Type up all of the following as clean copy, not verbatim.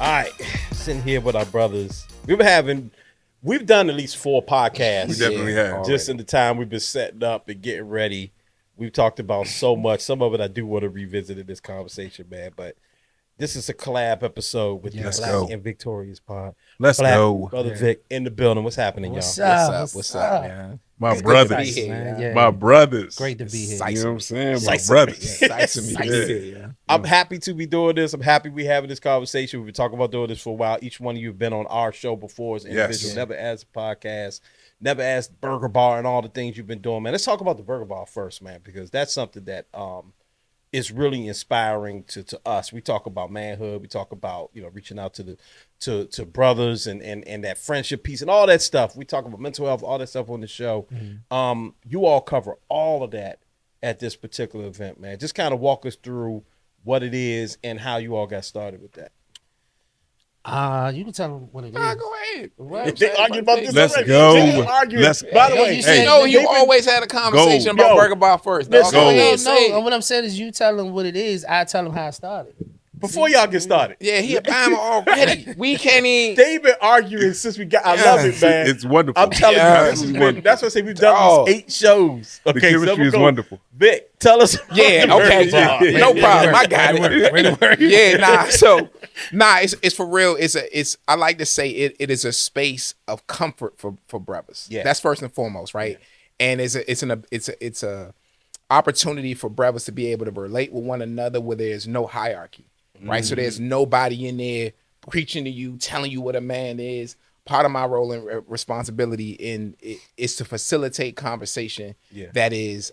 All right, sitting here with our brothers. We've done at least 4 podcasts. We definitely have. Just in the time we've been setting up and getting ready. We've talked about so much. Some of it I do want to revisit in this conversation, man. But this is a collab episode with the Black and Victorious Pod. Let's go. Brother Vic in the building. What's happening, What's y'all? up? What's up, man? My brothers. My brothers. Great to be here. You know what I'm saying? My Nice. brothers. I'm happy to be doing this. I'm happy we having this conversation. We've been talking about doing this for a while. Each one of you have been on our show before as individuals. Never as a podcast. Never as Burger Bar and all the things you've been doing, man. Let's talk about the Burger Bar first, man, because that's something that is really inspiring to us. We talk about manhood. We talk about, reaching out to brothers and that friendship piece and all that stuff. We talk about mental health, all that stuff on the show. Mm-hmm. You all cover all of that at this particular event, man. Just kind of walk us through what it is and how you all got started with that. You can tell them what it is. Go ahead. They argue about this Let's already. go. They arguing. By the way, you always had a conversation about Burger Bar first. Let's Go ahead, No, what I'm saying is you tell them what it is. I tell them how it started. Before y'all get started. Yeah, he a Bama already. We can't even. They've been arguing since we got. I love it, man. It's wonderful. I'm telling you, this has been. That's what I say. We've done these 8 shows. Okay, the chemistry is wonderful. Vic, tell us. Yeah, okay, no problem. I got it. Yeah, it's for real. It's. I like to say it is a space of comfort for brothers. Yeah, that's first and foremost, right? Yeah. And it's a opportunity for brothers to be able to relate with one another where there's no hierarchy. Right, so there's nobody in there preaching to you, telling you what a man is. Part of my role and responsibility is to facilitate conversation that is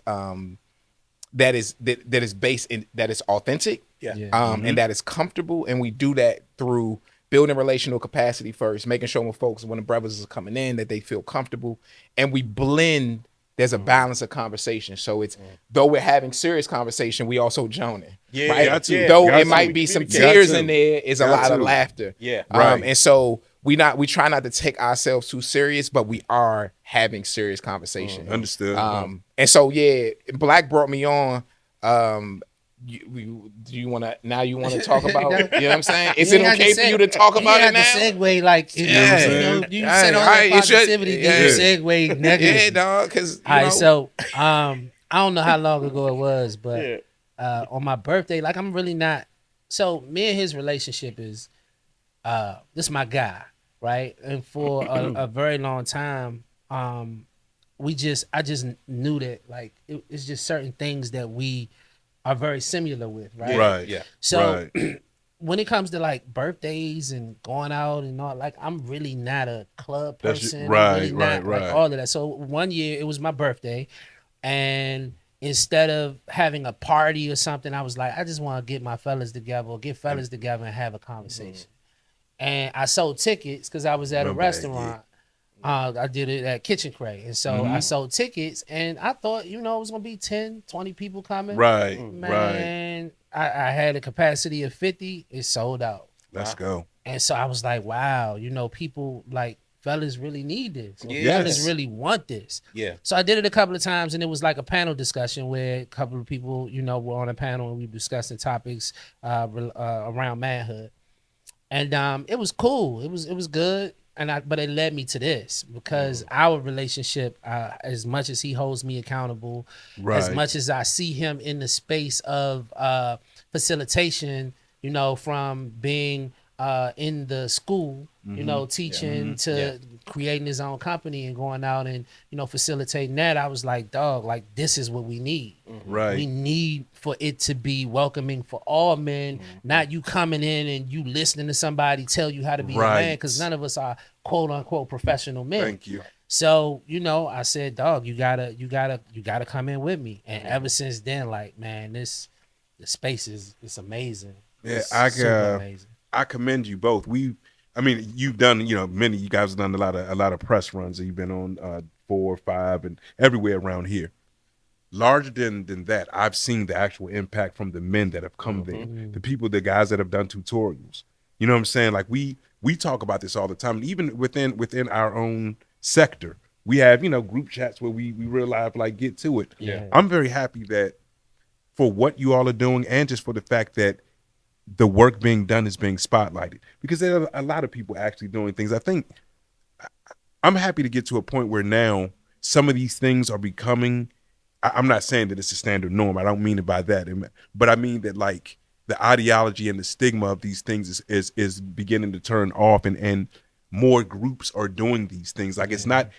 based in that is authentic, and that is comfortable, and we do that through building relational capacity first, making sure when the brothers are coming in that they feel comfortable, and we blend. There's a balance of conversation. So it's though we're having serious conversation, we also joning. Yeah, right. Though it might be some tears in there, is a lot of laughter. Yeah. Right. And so we try not to take ourselves too serious, but we are having serious conversation. Understood. And so Black brought me on. You want to talk about it? You know what I'm saying? Is it okay for you to talk about it now? Segue like you said all that positivity, then you segue negative. Yeah, dog. Because all right, so I don't know how long ago it was, but on my birthday, like I'm really not. So me and his relationship is this is my guy, right? And for a very long time, I just knew that like it's just certain things that we are very similar with, right? Right. Yeah. So when it comes to like birthdays and going out and all, like I'm really not a club person. Like all of that. So one year it was my birthday, and instead of having a party or something, I was like, I just want to get fellas together and have a conversation. And I sold tickets because I was at a restaurant. I did it at Kitchen Cray. And so I sold tickets, and I thought, it was going to be 10, 20 people coming. Right, Man, I had a capacity of 50. It sold out. Let's go. And so I was like, wow, people, like, fellas really need this. Yes. Fellas really want this. Yeah. So I did it a couple of times, and it was like a panel discussion where a couple of people, were on a panel, and we were discussing topics around manhood. And it was cool. It was good. But it led me to this because our relationship, as much as he holds me accountable, as much as I see him in the space of facilitation, from being in the school, teaching to creating his own company and going out and, facilitating that, I was like, dog, like this is what we need. Right. We need for it to be welcoming for all men, not you coming in and you listening to somebody tell you how to be a man, because none of us are quote unquote professional men. Thank you. So, I said, dog, you gotta come in with me. And ever since then, like, man, the space it's amazing. Yeah, amazing. I commend you both. You've done, many. You guys have done a lot of press runs. You've been on 4 or 5 and everywhere around here. Larger than that, I've seen the actual impact from the men that have come there, the guys that have done tutorials. You know what I'm saying? Like we talk about this all the time. Even within our own sector, we have group chats where we real life like get to it. Yeah. I'm very happy that for what you all are doing, and just for the fact that the work being done is being spotlighted, because there are a lot of people actually doing things. I think I'm happy to get to a point where now some of these things are becoming, I'm not saying that it's a standard norm. I don't mean it by that. But I mean that like the ideology and the stigma of these things is beginning to turn off, and more groups are doing these things. Like it's not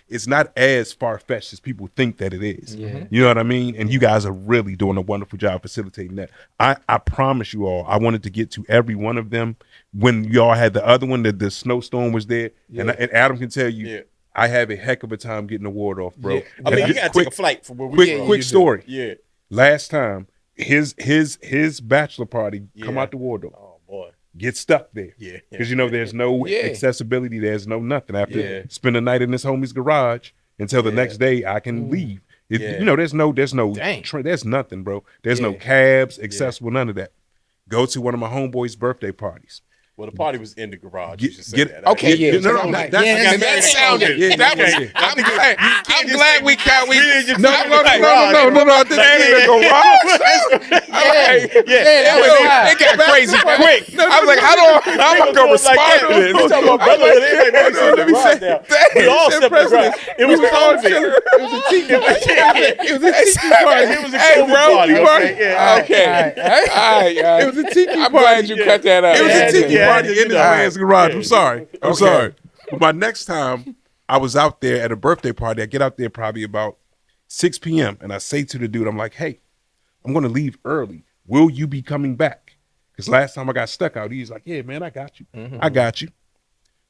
as far-fetched as people think that it is. Yeah. You know what I mean? And you guys are really doing a wonderful job facilitating that. I promise you all, I wanted to get to every one of them. When y'all had the other one, that the snowstorm was there, and Adam can tell you, I have a heck of a time getting the ward off, bro. Yeah. I mean, you gotta take a flight from where we from. Quick story. Yeah. Last time, his bachelor party come out the wardrobe. Oh boy. Get stuck there. Yeah. Because there's no accessibility, there's no nothing. I have to spend a night in this homie's garage until the next day I can leave. There's nothing, bro. There's no cabs accessible, none of that. Go to one of my homeboys' birthday parties. Well, the party was in the garage. Okay, yeah. That sounded. That was. I'm glad we got. No. I didn't in the garage. It got crazy quick. I was like, how am I gonna respond to this? We talking about brotherhood. Let me say, we all stepped in the garage. It was COVID. It was a tiki party. It was a COVID party. Okay. All right. It was a tiki party. I'm glad you cut that out. It was a tiki party in this man's garage. I'm sorry. But my next time I was out there at a birthday party, I get out there probably about 6 p.m. and I say to the dude, I'm like, hey, I'm going to leave early. Will you be coming back? Because last time I got stuck out, he's like, yeah, man, I got you. I got you.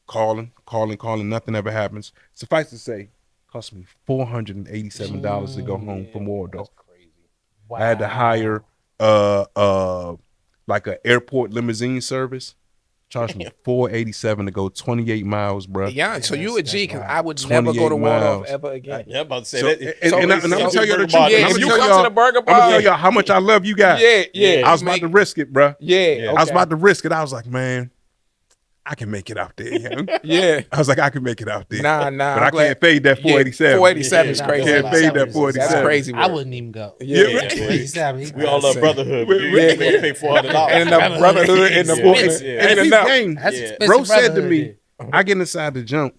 Calling. Nothing ever happens. Suffice to say, cost me $487 to go home from Waldorf. That's crazy. Wow. I had to hire like an airport limousine service. Charged me $487 to go 28 miles, bro. Yeah, so you a G, because I would never go to Waldorf ever again. Yeah, I'm about to say that. And I'm going to tell you the truth. If you come to the burger bar, I'm going to tell y'all how much I love you guys. Yeah. I was about to risk it, bro. Yeah. I was about to risk it. I was like, man, I can make it out there. Yeah. I was like, I can make it out there. Nah. But I can't fade that 487. 487 is crazy. Can't fade that 487. That's crazy. I wouldn't even go. Yeah. We all love brotherhood. We pay $400. And the brotherhood in the book. And enough. Bro said to me, I get inside the jump,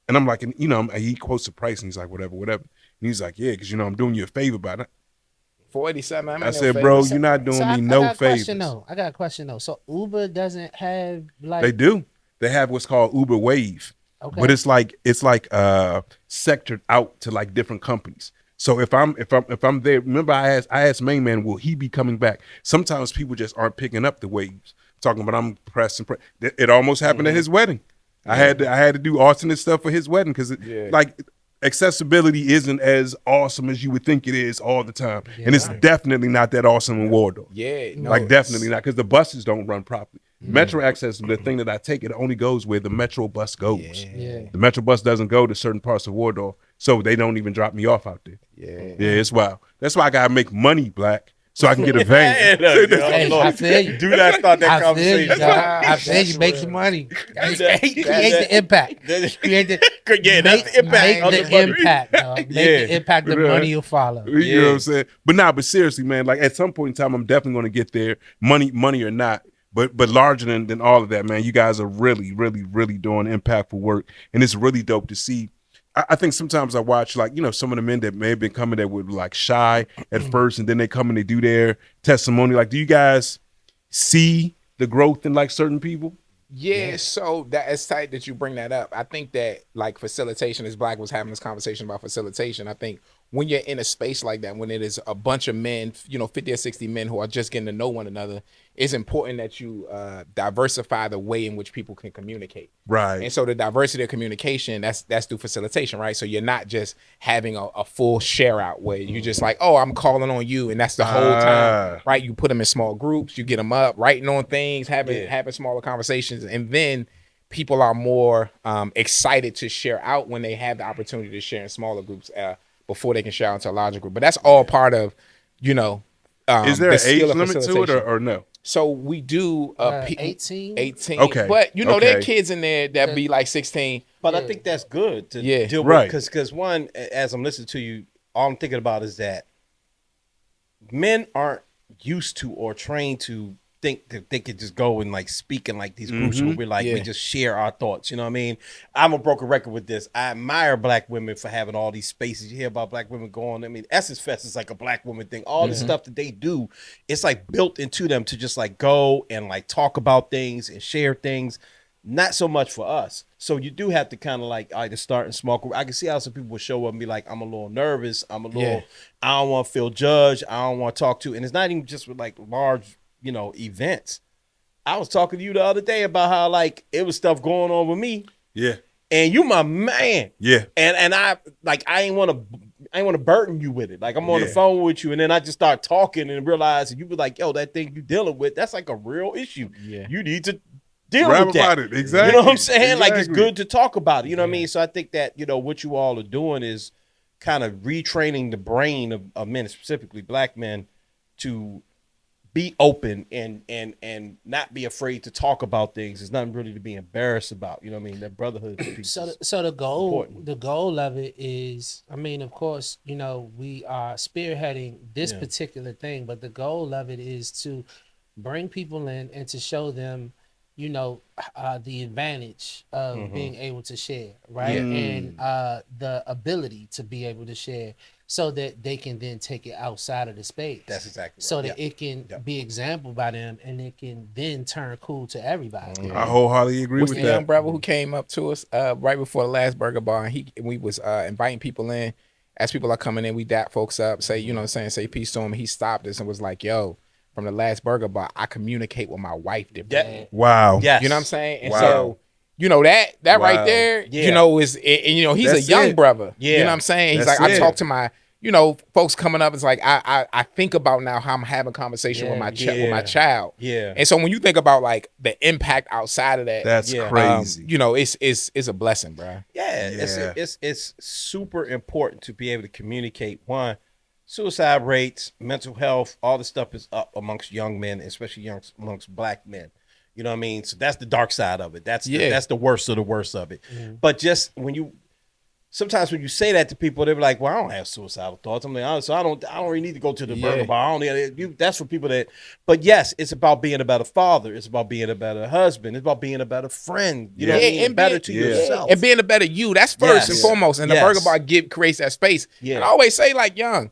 and I'm like, he quotes the price, and he's like, whatever. And he's like, yeah, because, I'm doing you a favor by that. 487. I said, bro, you're not doing me no favors. I got a question though. So Uber doesn't have like they do. They have what's called Uber Wave, but it's like sectored out to like different companies. So if I'm there, remember I asked Main Man, will he be coming back? Sometimes people just aren't picking up the waves. Talking about I'm pressing. It almost happened at his wedding. I had to do alternate stuff for his wedding because like accessibility isn't as awesome as you would think it is all the time, and it's definitely not that awesome in Waldorf. Definitely not, because the buses don't run properly. Metro access, the thing that I take, it only goes where the Metro bus goes. The Metro bus doesn't go to certain parts of Waldorf, so they don't even drop me off out there. It's wild. That's why I gotta make money, Black, so I can get a van. I feel you. Do not start that conversation. I feel you. Make some money. Create the impact. That's the impact. Make the impact, dog. Make the impact. The money will follow. You know what I'm saying? But seriously, man. Like at some point in time, I'm definitely going to get there, money or not. But larger than all of that, man. You guys are really, really, really doing impactful work, and it's really dope to see. I think sometimes I watch, like, some of the men that may have been coming that were like shy at first, and then they come and they do their testimony. Like, do you guys see the growth in like certain people? Yeah, so that is tight that you bring that up. I think that like facilitation, as Black was having this conversation about facilitation, I think when you're in a space like that, when it is a bunch of men, 50 or 60 men who are just getting to know one another, it's important that you diversify the way in which people can communicate. Right. And so the diversity of communication, that's through facilitation, right? So you're not just having a full share out where you just like, oh, I'm calling on you, and that's the whole time, right? You put them in small groups, you get them up, writing on things, having smaller conversations, and then people are more excited to share out when they have the opportunity to share in smaller groups before they can share out into a larger group. But that's all part of, is there an age limit to it or no? So we do 18. 18. Okay. But there are kids in there that be like 16. But I think that's good to deal with, because one, as I'm listening to you, all I'm thinking about is that men aren't used to or trained to think that they could just go and like speak in like these groups where we're like we just share our thoughts. You know what I mean? I'm a broken record with this. I admire black women for having all these spaces. You hear about black women going. I mean, Essence Fest is like a black woman thing. All the stuff that they do, it's like built into them to just like go and like talk about things and share things. Not so much for us. So you do have to kind of like either start in small group. I can see how some people will show up and be like, I'm a little nervous. I'm a little, I don't want to feel judged. I don't want to talk to. And it's not even just with like large, you know, events. I was talking to you the other day about how like it was stuff going on with me. Yeah. And you my man. Yeah. And I like I ain't want to burden you with it. Like I'm on the phone with you and then I just start talking and realize and you be like, yo, that thing you dealing with, that's like a real issue. Yeah. You need to deal with that. It. Exactly. You know what I'm saying? Exactly. Like it's good to talk about it. You know what I mean? So I think that, you know, what you all are doing is kind of retraining the brain of men, specifically black men, to be open and not be afraid to talk about things. There's nothing really to be embarrassed about. You know what I mean? That brotherhood piece. So the goal of it is, I mean, of course, you know, we are spearheading this particular thing, but the goal of it is to bring people in and to show them, you know, the advantage of being able to share, right? And the ability to be able to share so that they can then take it outside of the space. That's exactly right. So that it can be example by them and it can then turn cool to everybody. I wholeheartedly agree with that. The young brother who came up to us right before the last burger bar, and we was inviting people in. As people are coming in, we dap folks up, say, you know what I'm saying, say peace to him. He stopped us and was like, yo, from the last burger bar, I communicate with my wife differently. Wow. Yes. You know what I'm saying? And so, you know, that right there, you know, is, and, you know, he's That's a young it. brother. Yeah. You know what I'm saying? He's That's like, it. I talk to my, you know, folks coming up, it's like, I think about now how I'm having conversation with my child. Yeah. And so when you think about like the impact outside of that, That's crazy. you know, it's a blessing, bro. Yeah. It's super important to be able to communicate. One, suicide rates, mental health, all the stuff is up amongst young men, especially amongst black men. You know what I mean? So that's the dark side of it. That's the worst of the worst of it. But just sometimes when you say that to people, they're like, "Well, I don't have suicidal thoughts." I'm like, "So I don't really need to go to the burger bar. I don't need that's for people that." But yes, it's about being a better father. It's about being a better husband. It's about being a better friend. You know what I mean? And better to yourself and being a better you. That's first and foremost. And the burger bar creates that space. Yeah. And I always say, like, young,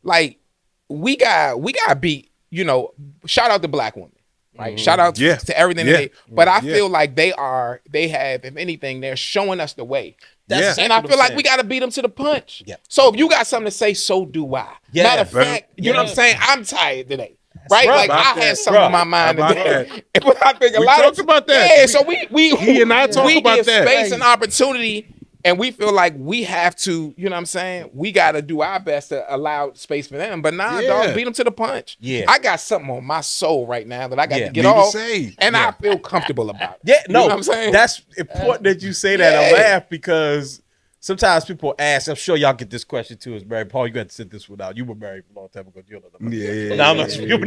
like we got beat. You know, shout out to black women. Right. Shout out to everything that they, but I feel like they have, if anything, they're showing us the way. And I feel like we got to beat them to the punch. Yeah. So if you got something to say, so do I. Matter of fact, you know what I'm saying? I'm tired today. Right? Like I had something on my mind today. But I think we talked about that. Yeah, so he and I talk about that. Space and opportunity. And we feel like we have to, you know what I'm saying? We got to do our best to allow space for them. But dog, beat them to the punch. Yeah. I got something on my soul right now that I got to get off. And I feel comfortable about it. Yeah, no, you know what I'm saying? That's important that you say that. I laugh because sometimes people ask, I'm sure y'all get this question too, is married. Paul, you got to sit this one out. You were married for a long time ago. You don't know. I'm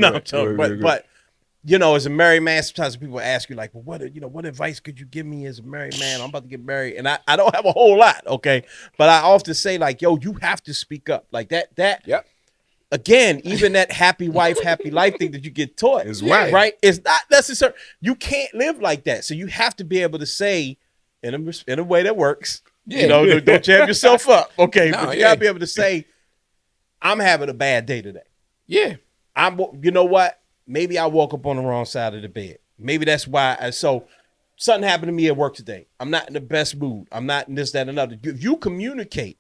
not sure. But you know, as a married man, sometimes people ask you like, well, what advice could you give me as a married man? I'm about to get married. And I don't have a whole lot, okay? But I often say like, yo, you have to speak up. Like that. Yep. Again, even that happy wife, happy life thing that you get taught is right. It's not necessary. You can't live like that. So you have to be able to say in a way that works. Yeah. You know, don't jam yourself up. Okay. But you gotta be able to say, I'm having a bad day today. Yeah. You know what? Maybe I woke up on the wrong side of the bed. Maybe that's why. So something happened to me at work today. I'm not in the best mood. I'm not in this, that, and another. If you communicate,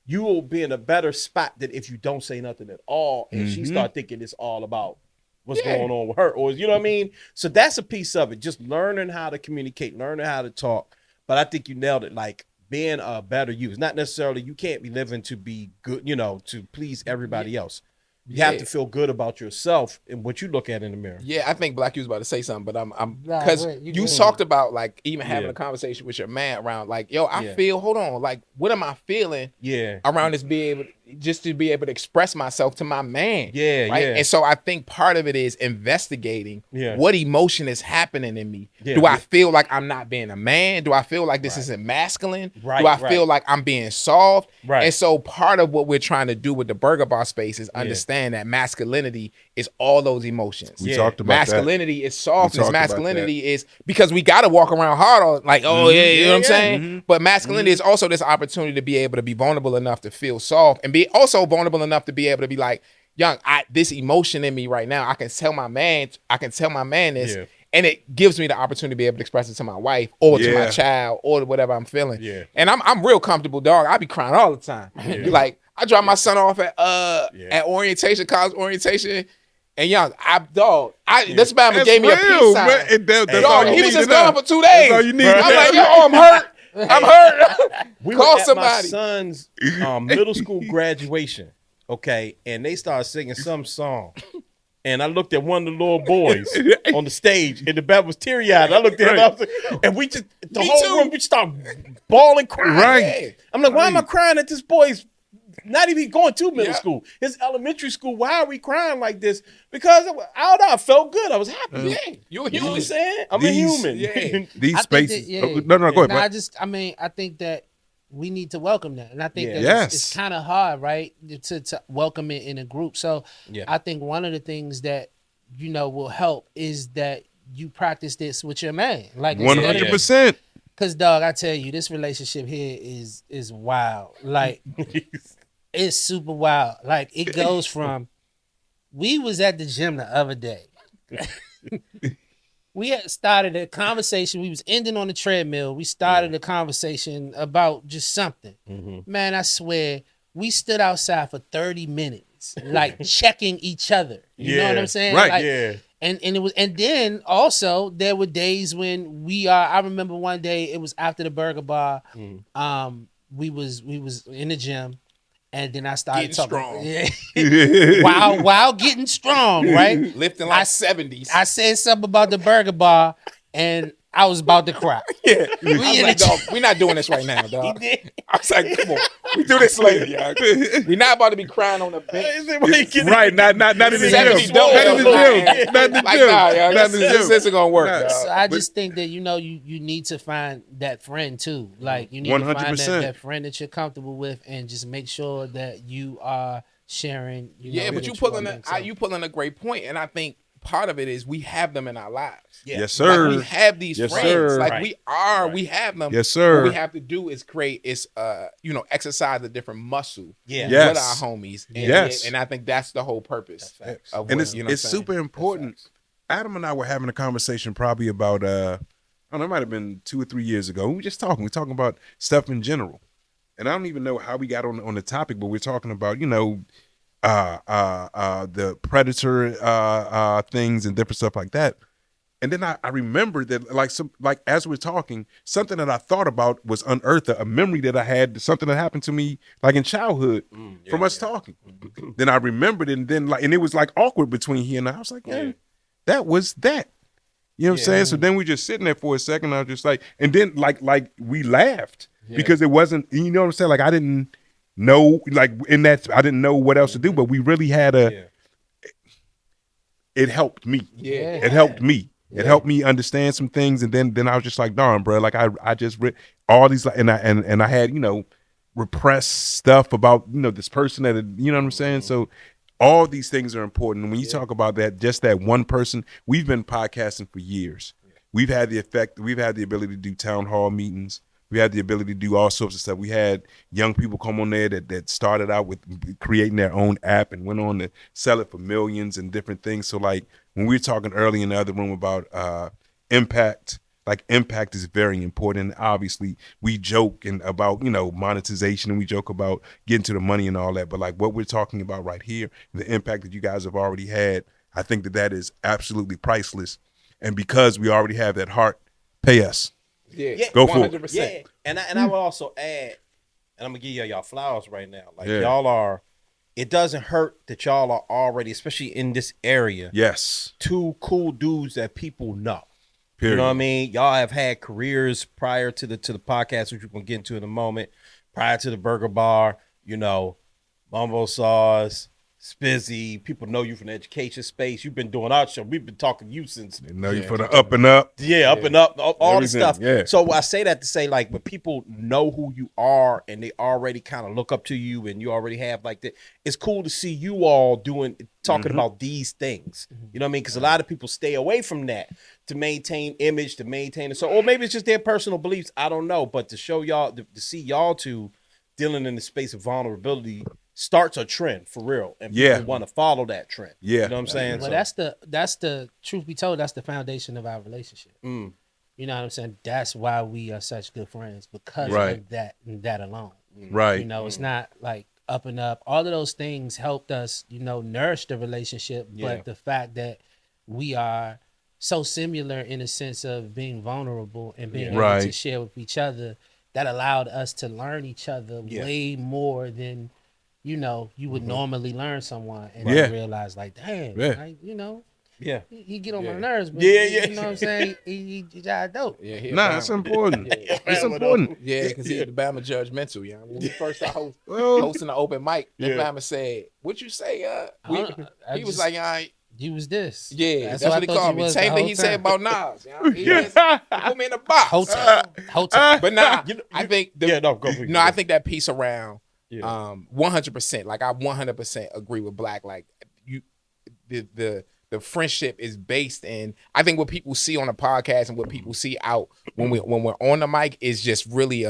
you will be in a better spot than if you don't say nothing at all. And she start thinking it's all about what's going on with her. Or, you know what I mean? So that's a piece of it. Just learning how to communicate, learning how to talk. But I think you nailed it. Like being a better you. It's not necessarily, you can't be living to be good, you know, to please everybody else. You have to feel good about yourself and what you look at in the mirror. Yeah, I think Black, you was about to say something, but I'm because you talked about like even having a conversation with your man around like, yo, I feel, hold on, like what am I feeling? Around this to be able to express myself to my man. Right. And so I think part of it is investigating what emotion is happening in me. Do I feel like I'm not being a man? Do I feel like this isn't masculine? Do I feel like I'm being soft? And so part of what we're trying to do with the burger bar space is understand understand that masculinity is all those emotions. We talked about masculinity is softness. Masculinity is because we got to walk around hard on like, oh yeah, you know what I'm saying? But masculinity is also this opportunity to be able to be vulnerable enough to feel soft and be also vulnerable enough to be able to be like, young, this emotion in me right now, I can tell my man this. Yeah. And it gives me the opportunity to be able to express it to my wife or to my child or whatever I'm feeling. Yeah. And I'm real comfortable, dog. I be crying all the time. Yeah. Like, I drop my son off at orientation, college orientation, and young, this man gave me a peace sign. Dog, he was just gone for 2 days. That's all you need. I'm like, yo, I'm hurt. I'm hurt. Call somebody. My son's middle school graduation, okay, and they started singing some song. And I looked at one of the little boys on the stage, and the back was teary-eyed. I looked at him, and we just, the whole room, we started bawling, crying. Right. I'm like, why am I crying at this boy's, not even going to middle school, his elementary school? Why are we crying like this? Because I felt good. I was happy. You're a human. You know what I'm saying? I'm a human. These spaces. No, go ahead. I think that we need to welcome that. And I think that it's kind of hard, right, to welcome it in a group. So I think one of the things that, will help is that you practice this with your man. Like 100%. Because, dog, I tell you, this relationship here is wild. Like, it's super wild. Like, it goes from, we was at the gym the other day. We had started a conversation. We was ending on the treadmill. We started a conversation about just something. Mm-hmm. Man, I swear, we stood outside for 30 minutes, like checking each other. You know what I'm saying? Right. Like, and it was, and then also there were days when I remember one day it was after the burger bar. We was in the gym. And then I started talking. While getting strong, right? Lifting like 70s. I said something about the burger bar, and I was about to cry. I was like, dog, we're not doing this right now, dog. I was like, come on. We do this later, y'all. We're not about to be crying on the bench. Right, not in the gym. Not in the gym. Not in the gym. Not in the gym. This isn't going to work. So I just think that, you need to find that friend, too. Like, you need 100%. To find that friend that you're comfortable with and just make sure that you are sharing. But you pulling a great point, and I think part of it is we have them in our lives. Yes, sir. Like we have these friends. Sir. Like we have them. Yes, sir. What we have to do is exercise a different muscle with our homies. And, and I think that's the whole purpose. And it's super important. Adam and I were having a conversation probably about it might have been 2 or 3 years ago. We were just talking. We're talking about stuff in general. And I don't even know how we got on the topic, but we're talking about, the predator things and different stuff like that. And then I remembered that like as we're talking, something that I thought about was unearthed, a memory that I had, something that happened to me like in childhood from us talking. Then I remembered it, and then and it was like awkward between he and I. I was like, that was that. You know what I'm saying? So then we just sitting there for a second. I was just like, and then like we laughed because it wasn't, you know what I'm saying? Like I didn't know, like in that, I didn't know what else to do, but we really had it helped me. Yeah. It helped me. It helped me understand some things. And then I was just like, darn, bro, like I just read all these, and I had, repressed stuff about, this person that, you know what I'm saying? So all these things are important. And when you talk about that, just that one person, we've been podcasting for years. We've had the ability to do town hall meetings. We had the ability to do all sorts of stuff. We had young people come on there that started out with creating their own app and went on to sell it for millions and different things. So like when we were talking early in the other room about impact, like impact is very important. Obviously we joke about, monetization, and we joke about getting to the money and all that. But like what we're talking about right here, the impact that you guys have already had, I think that is absolutely priceless. And because we already have that heart, pay us. Yeah, go for 100%. It. Yeah, and I would also add, and I'm gonna give y'all flowers right now. Like y'all are, it doesn't hurt that y'all are already, especially in this area. Yes, 2 cool dudes that people know. Period. You know what I mean? Y'all have had careers prior to the podcast, which we're gonna get into in a moment. Prior to the burger bar, Bumbo Sauce, Spizzy, people know you from the education space. You've been doing our show. We've been talking to you since. They know you for the up and up. Yeah, up and up, all the stuff. Yeah. So I say that to say, like, when people know who you are and they already kind of look up to you and you already have like that, it's cool to see you all talking about these things. You know what I mean? Because a lot of people stay away from that to maintain image, to maintain it. So, or maybe it's just their personal beliefs. I don't know. But to show y'all, to see y'all two dealing in the space of vulnerability starts a trend for real, and people want to follow that trend. You know what I'm saying? Well, that's the truth be told. That's the foundation of our relationship. You know what I'm saying? That's why we are such good friends, because of that alone. Right. You know, it's not like up and up. All of those things helped us, you know, nourish the relationship. But the fact that we are so similar in a sense of being vulnerable and being able to share with each other, that allowed us to learn each other way more than, you know, you would normally learn someone and then realize, like, damn, like, you know, he get on my nerves, but you know what I'm saying? He got dope. Nah, it's important. It's important. Yeah, because he's the Bama judgmental. You know, when we first started hosting the open mic, Bama said, "What you say?" He was like, You was this. Yeah, that's what he called me. Same thing he said about Nas. You know? He put me in a box. Hotel. But nah, I think I think that piece around 100%. Like, I 100% agree with Black. Like, the friendship is based in, I think what people see on the podcast and what people see out when we're on the mic is just really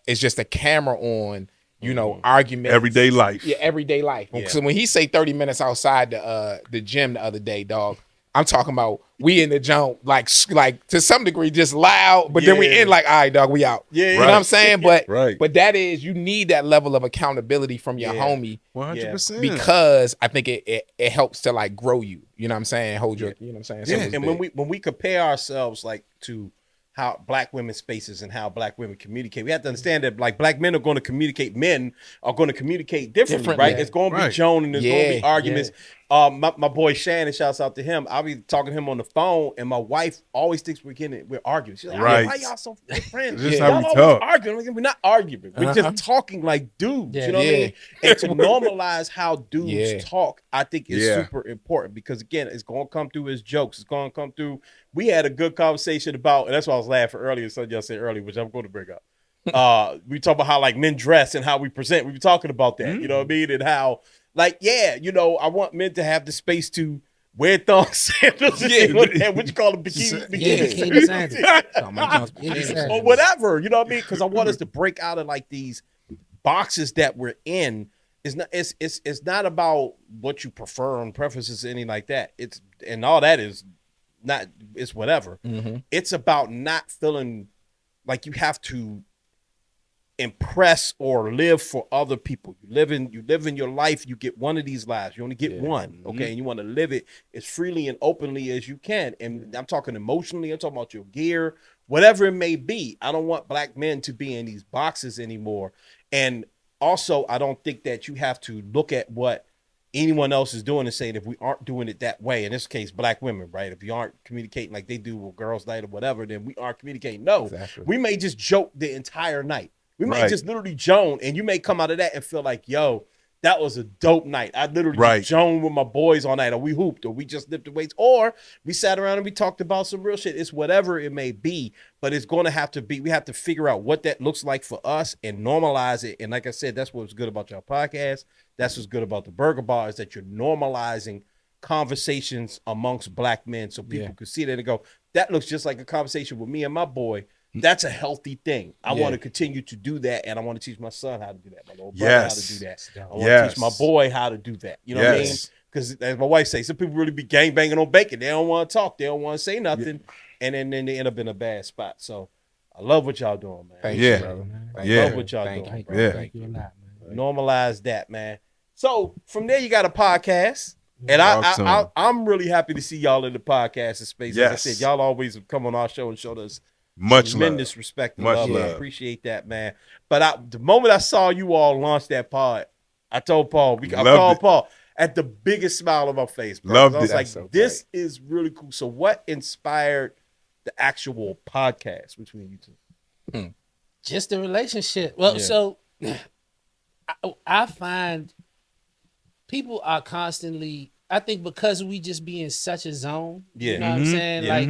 it's just a camera on, you know, arguments. Everyday life. Yeah, everyday life. So when he say 30 minutes outside the gym the other day, dog, I'm talking about we in the jump, like to some degree just loud, but then we in like, all right, dog, we out. You know what I'm saying? But but that is, you need that level of accountability from your homie. 100%. Because I think it helps to, like, grow you. You know what I'm saying? Hold your, you know what I'm saying? So and when we compare ourselves, like, to how Black women spaces and how Black women communicate, we have to understand that, like, Black men are going to communicate differently, right? It's going to be Joan, and there's going to be arguments. My boy Shannon, shouts out to him. I'll be talking to him on the phone, and my wife always thinks we're arguing. She's like, why y'all so friends? Just y'all how we always talk. arguing. We're not arguing. We're just talking like dudes. You know what I mean? And to normalize how dudes talk, I think is super important, because, again, it's going to come through as jokes. It's going to come through. We had a good conversation about, and that's why I was laughing earlier, something y'all said earlier, which I'm going to bring up. We talk about how, like, men dress and how we present. We were talking about that, you know what I mean? And how, like, you know, I want men to have the space to wear thong sandals and what you call them, bikini sandals. Or whatever, you know what I mean? Because I want us to break out of, like, these boxes that we're in. It's not about what you prefer and preferences, anything like that. And all that is not, it's whatever. It's about not feeling like you have to impress or live for other people. You live in your life. You get one of these lives. You only get one, okay? And you want to live it as freely and openly as you can. And I'm talking emotionally. I'm talking about your gear, whatever it may be. I don't want Black men to be in these boxes anymore. And also, I don't think that you have to look at what anyone else is doing and saying, if we aren't doing it that way, in this case, Black women, right? If you aren't communicating like they do with girls' night or whatever, then we aren't communicating. No, we may just joke the entire night. We might just literally joan, and you may come out of that and feel like, yo, that was a dope night. I literally joaned with my boys all night, or we hooped, or we just lifted weights, or we sat around and we talked about some real shit. It's whatever it may be, but it's going to have to be, we have to figure out what that looks like for us and normalize it. And like I said, that's what's good about your podcast. That's what's good about the Burger Bar, is that you're normalizing conversations amongst Black men, so people can see that and go, that looks just like a conversation with me and my boy. That's a healthy thing. I want to continue to do that, and I want to teach my son how to do that, my little brother how to do that. I want to teach my boy how to do that. You know what I mean? Because, as my wife says, some people really be gangbanging on bacon. They don't want to talk. They don't want to say nothing, and then they end up in a bad spot. So I love what y'all doing, man. Thank you, brother. I love what y'all doing, bro. Thank you a lot, man. Normalize that, man. So from there, you got a podcast. And I'm really happy to see y'all in the podcast space. As I said, y'all always come on our show and showed us tremendous respect and love. I appreciate that, man. But the moment I saw you all launch that pod, I told Paul, I called Paul at the biggest smile on my face, bro. I was like, this is really cool. So what inspired the actual podcast between you two? Just the relationship. Well, so I find people are constantly. I think because we just be in such a zone. Yeah. You know what I'm saying? Yeah. Like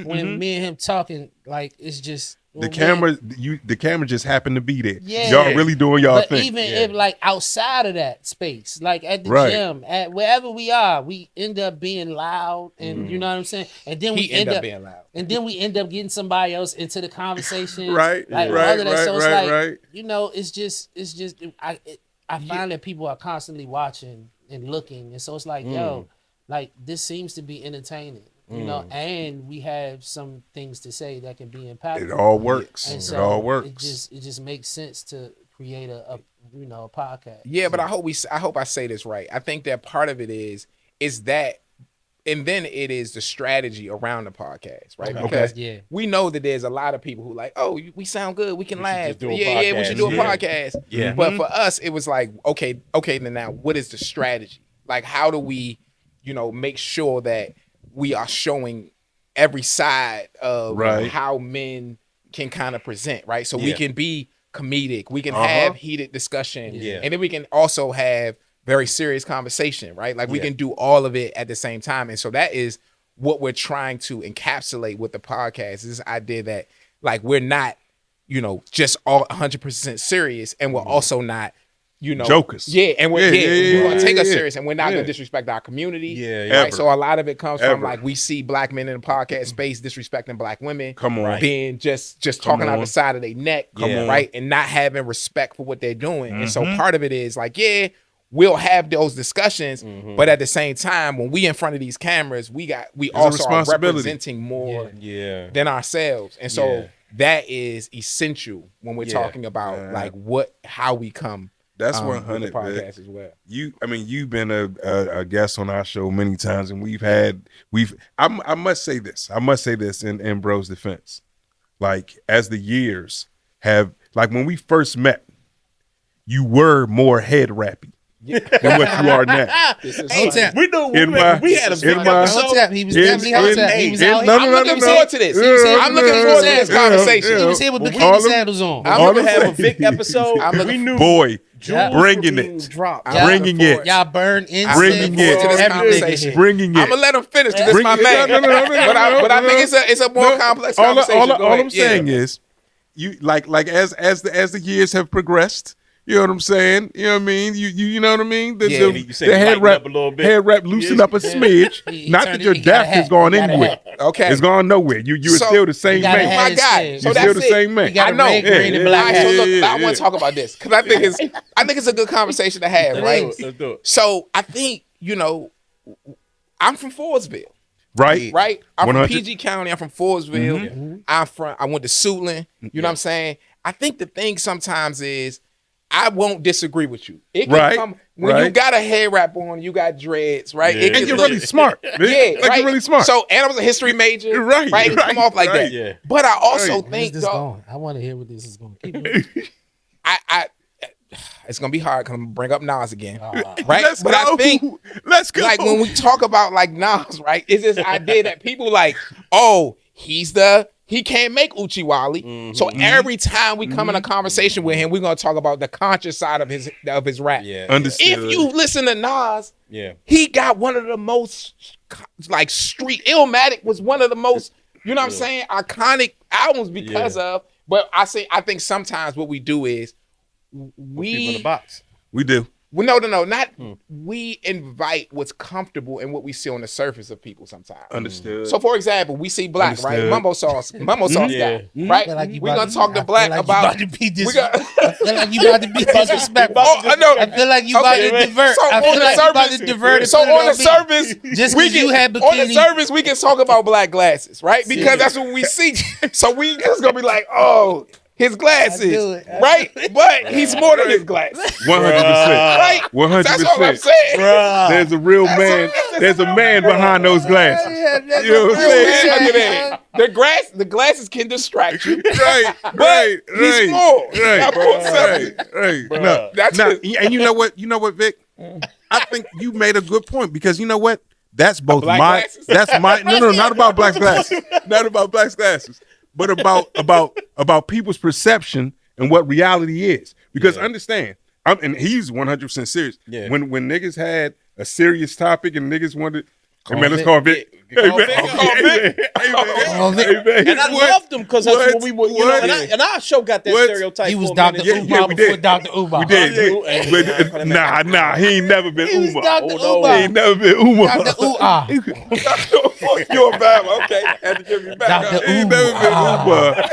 when me and him talking, like it's just. The camera just happened to be there. Yeah. Y'all really doing y'all thing. Even if like outside of that space, like at the gym, at wherever we are, we end up being loud, and you know what I'm saying. And then we end up being loud, and then we end up getting somebody else into the conversation, right? Like right, all of that. right, So it's right, like right. you know, it's just I find that people are constantly watching and looking, and so it's like yo, like this seems to be entertaining. You know, and we have some things to say that can be impactful. It all works. And so it all works. It just makes sense to create a podcast. Yeah, but I hope I say this right. I think that part of it is that, and then it is the strategy around the podcast, right? Because we know that there's a lot of people who like, oh, we sound good, we can laugh. Yeah, we should do a podcast. Yeah. But for us, it was like, okay, then now what is the strategy? Like, how do we, make sure that we are showing every side of how men can kind of present, right? So we can be comedic, we can have heated discussion, and then we can also have very serious conversation, right? Like we can do all of it at the same time. And so that is what we're trying to encapsulate with the podcast, is this idea that like we're not, just all 100% serious, and we're also not, jokers. Yeah, and we're going to take us serious, and we're not going to disrespect our community. Yeah. Right? So a lot of it comes from like we see black men in the podcast space disrespecting black women. Come on. Being just talking out the side of their neck, right? And not having respect for what they're doing. And so part of it is like, we'll have those discussions, but at the same time, when we in front of these cameras, we also are representing more than ourselves. And so that is essential when we're talking about like how we come. That's 100. Podcast as well. You've been a guest on our show many times, and I must say this in bro's defense. Like as the years have, like when we first met, you were more head rappy than what you are now. We know we had a big episode. He was definitely Hotep. He was out here. I'm looking forward to this. I'm looking forward to this conversation. He was here with bikini sandals on. I'm gonna have a big episode. We knew boy. Bringing it. Bringing it. Y'all burn incense. Bringing it. Bringing it. I'm gonna let him finish because it's my man. But I think it's a more complex conversation. All I'm saying is, you like as the years have progressed. You know what I'm saying? You know what I mean? You know what I mean? The head wrap loosened up a smidge. Not that your depth has gone anywhere. Okay. It's gone nowhere. You're still the same man. My God. So you're still the same man. I know. Green and black. So look, I want to talk about this because I think it's a good conversation to have, right? Let's do it. So I think, I'm from Forestville. Right. I'm 100. from PG County. I'm from Forestville. I went to Suitland. You know what I'm saying? I think the thing sometimes is I won't disagree with you. It can come when you got a head wrap on, you got dreads, right? Yeah. And you're really smart. You're really smart. So, and I was a history major, right? It come off like that. Yeah. But I also think, dog, I want to hear what this is going to keep. It's gonna be hard because I'm gonna bring up Nas again, right? Let's but go. I think, like when we talk about like Nas, right? It's this idea that people like, oh, he can't make Uchiwali. So every time we come in a conversation with him, we're gonna talk about the conscious side of his rap. Yeah. Understood. If you listen to Nas, he got one of the most like street. Illmatic was one of the most, you know what I'm saying, iconic albums because of. But I think sometimes what we do is we in the box. We do. Well, no, not we invite what's comfortable and what we see on the surface of people sometimes. Understood. So, for example, we see black, right? Mumbo sauce guy, right? Like We're gonna talk to black about. I feel like you about to be disrespectful. I know. I feel like you about to divert. So I feel on the like you about to surface, divert. so on the surface, just we because you had on the bikini. surface we can talk about black glasses, right? Because that's what we see. So we just gonna be like, oh. His glasses, right? But he's more than his glasses. 100%. Right? 100%. That's all I'm saying. There's a real man. There's a man behind those glasses. You know what I'm saying? Look at that. The glasses can distract you. Right. He's more. Right. No, and you know what, Vic? I think you made a good point because you know what? That's both not about black glasses. Not about black glasses. But about people's perception and what reality is. Because understand, And he's 100% serious. Yeah. When niggas had a serious topic and niggas wanted, hey man, let's Vic. call Vic. Hey man, And I loved him because that's what we were, you know. And our show got that stereotype. He was for a Dr. minute. Umar before Dr. Umar. We did. Nah, he ain't never been He was Umar. Dr. Umar. He ain't never been Umar. Dr. Umar. You're a bad one. Okay, had to give you back. Dr. He ain't never been Umar.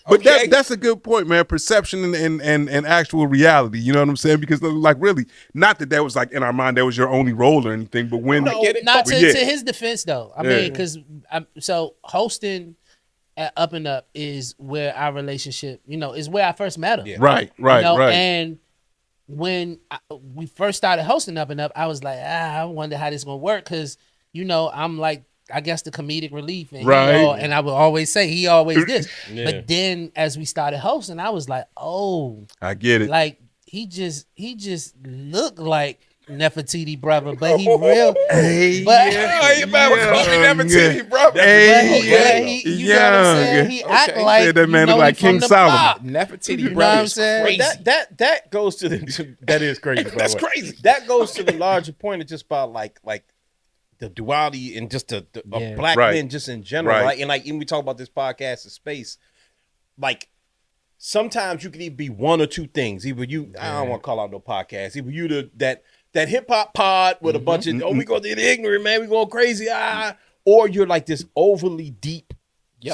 But Okay. that's a good point, man. Perception and actual reality. You know what I'm saying? Because like really, not that was like in our mind that was your only role or anything, but when Not to, yeah. to his defense though. I mean, because so hosting at Up and Up is where our relationship, you know, is where I first met him. Yeah. Right. You know? And when we first started hosting Up and Up, I was like, I wonder how this gonna work because you know I'm like, I guess the comedic relief, and and I would always say he always this. Yeah. But then as we started hosting, I was like, oh, I get it. like he just looked like Nefertiti brother, but he real. Hey, But You better call me Nefertiti, bro. Hey, you know what I'm saying? He act Okay. like Said that man you know look like he from King the Solomon. block. Nefertiti, You know bro. what I'm saying? Crazy. That goes to the that is crazy. By That's the way. crazy. That goes to the larger point of just about like the duality and just of black Right. men just in general, Right. right? And like when we talk about this podcast in space, like sometimes you can either be one or two things. Either you, I don't want to call out no podcast. Either you that hip hop pod with a bunch of we going to the ignorant man, we going crazy, or you're like this overly deep,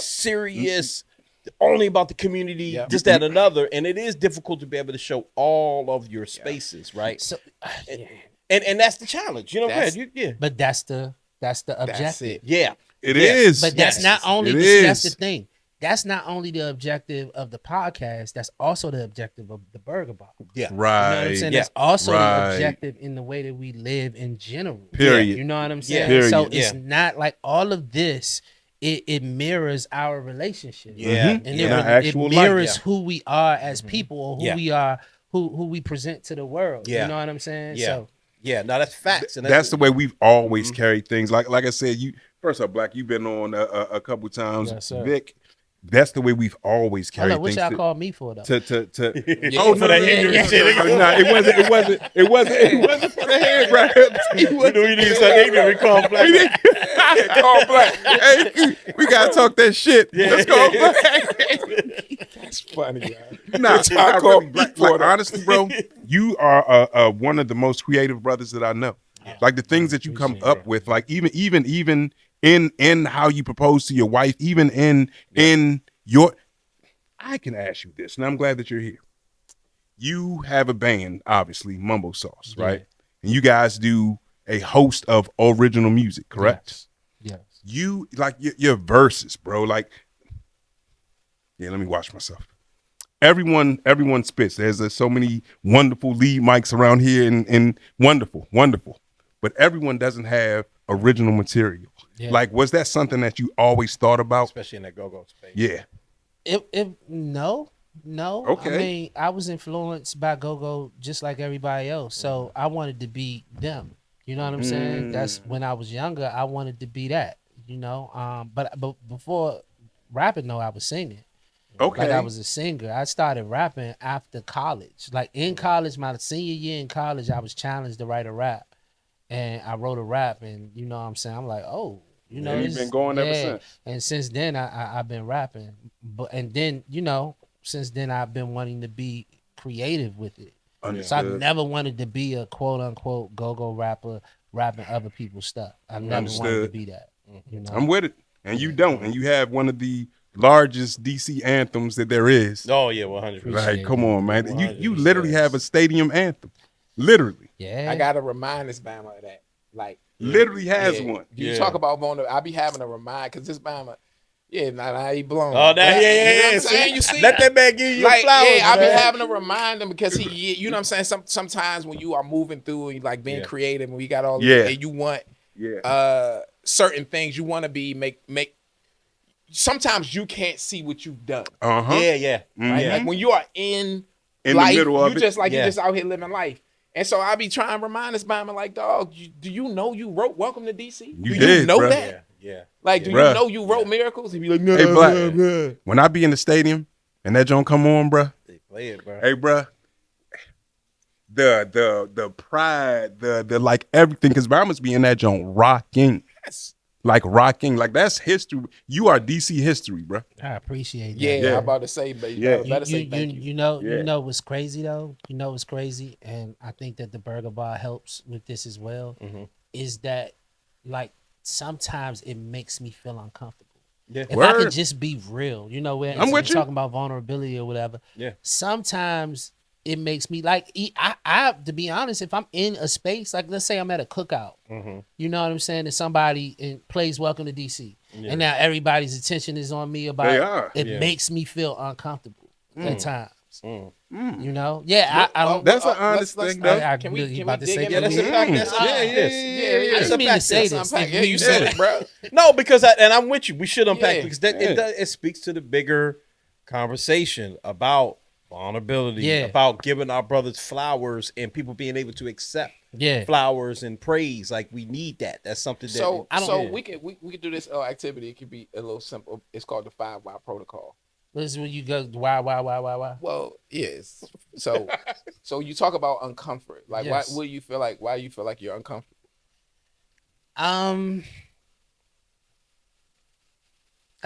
serious. Only about the community, this, that, another, and it is difficult to be able to show all of your spaces, right? So, and that's the challenge, you know. But that's the objective. That's it. Yeah, It is. But that's not only It that's the is. thing. That's not only the objective of the podcast. That's also the objective of the Burger Bar. yeah, You know what I'm Right. saying? Yeah. That's also Right. the objective in the way that we live in general. Period. You know what I'm saying? Yeah. Period. So it's not like all of this. It mirrors our relationship. Yeah. And In it, our it actual mirrors life. who we are as people, or who Yeah. we are, who we present to the world. Yeah. You know what I'm saying? Yeah. So yeah. No, that's facts. And That's the way we've always carried things. Like I said, you first up, Black. You've been on a couple times, Yes, sir. Vic. That's the way we've always hold carried on, what things. y'all call me for though? To Oh, for that ignorant shit. No, it wasn't for the head, bro. We need something ignorant. We call black. Call Black. Hey, we gotta talk that shit. Let's call Black. That's funny, guys. Nah, I I call really, like, honestly, bro, you are one of the most creative brothers that I know. Like the things that you come up with, like even in how you propose to your wife, even in your. I can ask you this, and I'm glad that you're here. You have a band, obviously, Mumbo Sauce, right? And you guys do a host of original music, correct? Yes. You like your verses, bro. Like, yeah, let me watch myself. Everyone spits. There's so many wonderful lead mics around here, and wonderful. But everyone doesn't have original material. Yeah. Like, was that something that you always thought about? Especially in that go-go space. Yeah. No. Okay. I mean, I was influenced by go-go just like everybody else. So I wanted to be them. You know what I'm saying? That's when I was younger, I wanted to be that, you know. But before rapping though, I was singing. Okay. Like I was a singer. I started rapping after college. Like in college, my senior year in college, I was challenged to write a rap. And I wrote a rap, and you know what I'm saying? I'm like, oh, you know, you've been going ever since. And since then, I've been rapping. And then, you know, since then, I've been wanting to be creative with it. Understood. So I've never wanted to be a quote unquote go-go rapper rapping other people's stuff. I've never wanted to be that. You know? I'm with it. And you don't. And you have one of the largest DC anthems that there is. Oh yeah, 100%. Like, come on, man. You 100%. literally have a stadium anthem. Literally. Yeah. I gotta remind this Bama of that. Like, Literally has yeah, one. You Yeah. talk about vulnerable. I be having to remind because this Bama, nah, he blown. Oh, that, You know yeah. what I'm saying? You see, Let that man give you your like, flowers. yeah, I be man. having to remind him because he, you know what I'm saying. Sometimes when you are moving through and like being creative, and we got all, and you want, certain things, you want to be make. Sometimes you can't see what you've done. Yeah. Right? Yeah. Like when you are in In life, the middle of you it. just like Yeah. you just out here living life. And so I be trying to remind this Bama like, dog, do you know you wrote Welcome to DC? You do did, you know bruh. that? Yeah. Like, do Bruh. you know you wrote Miracles? He'd be like, no, Hey, Black. When I be in the stadium and that joint come on, bruh. They play it, bro. Hey, bruh. the pride, the like everything, because Bama's be in that joint rocking. Yes. Like rocking, like that's history. You are DC history, bro. I appreciate that. Yeah, I'm about to say, but you better say thank you. You know what's crazy though? You know what's crazy, and I think that the Burger Bar helps with this as well. Is that like sometimes it makes me feel uncomfortable. Yeah. If I could just be real, you know, when we're talking about vulnerability or whatever. Yeah. Sometimes it makes me like I to be honest, if I'm in a space, like let's say I'm at a cookout, you know what I'm saying, and somebody plays Welcome to DC, and now everybody's attention is on me about it. It makes me feel uncomfortable at times. You know, I don't. That's an honest thing, though. Can we about to say that's a fact. I didn't mean to say this. Yeah, you said it, bro. No, because I'm with you. We should unpack because it speaks to the bigger conversation about vulnerability, about giving our brothers flowers and people being able to accept flowers and praise. Like we need that. That's something that we could do this activity. It could be a little simple. It's called the 5 Why protocol. This is when you go why. Well, yes. So you talk about uncomfort. Like why do you feel like you're uncomfortable? I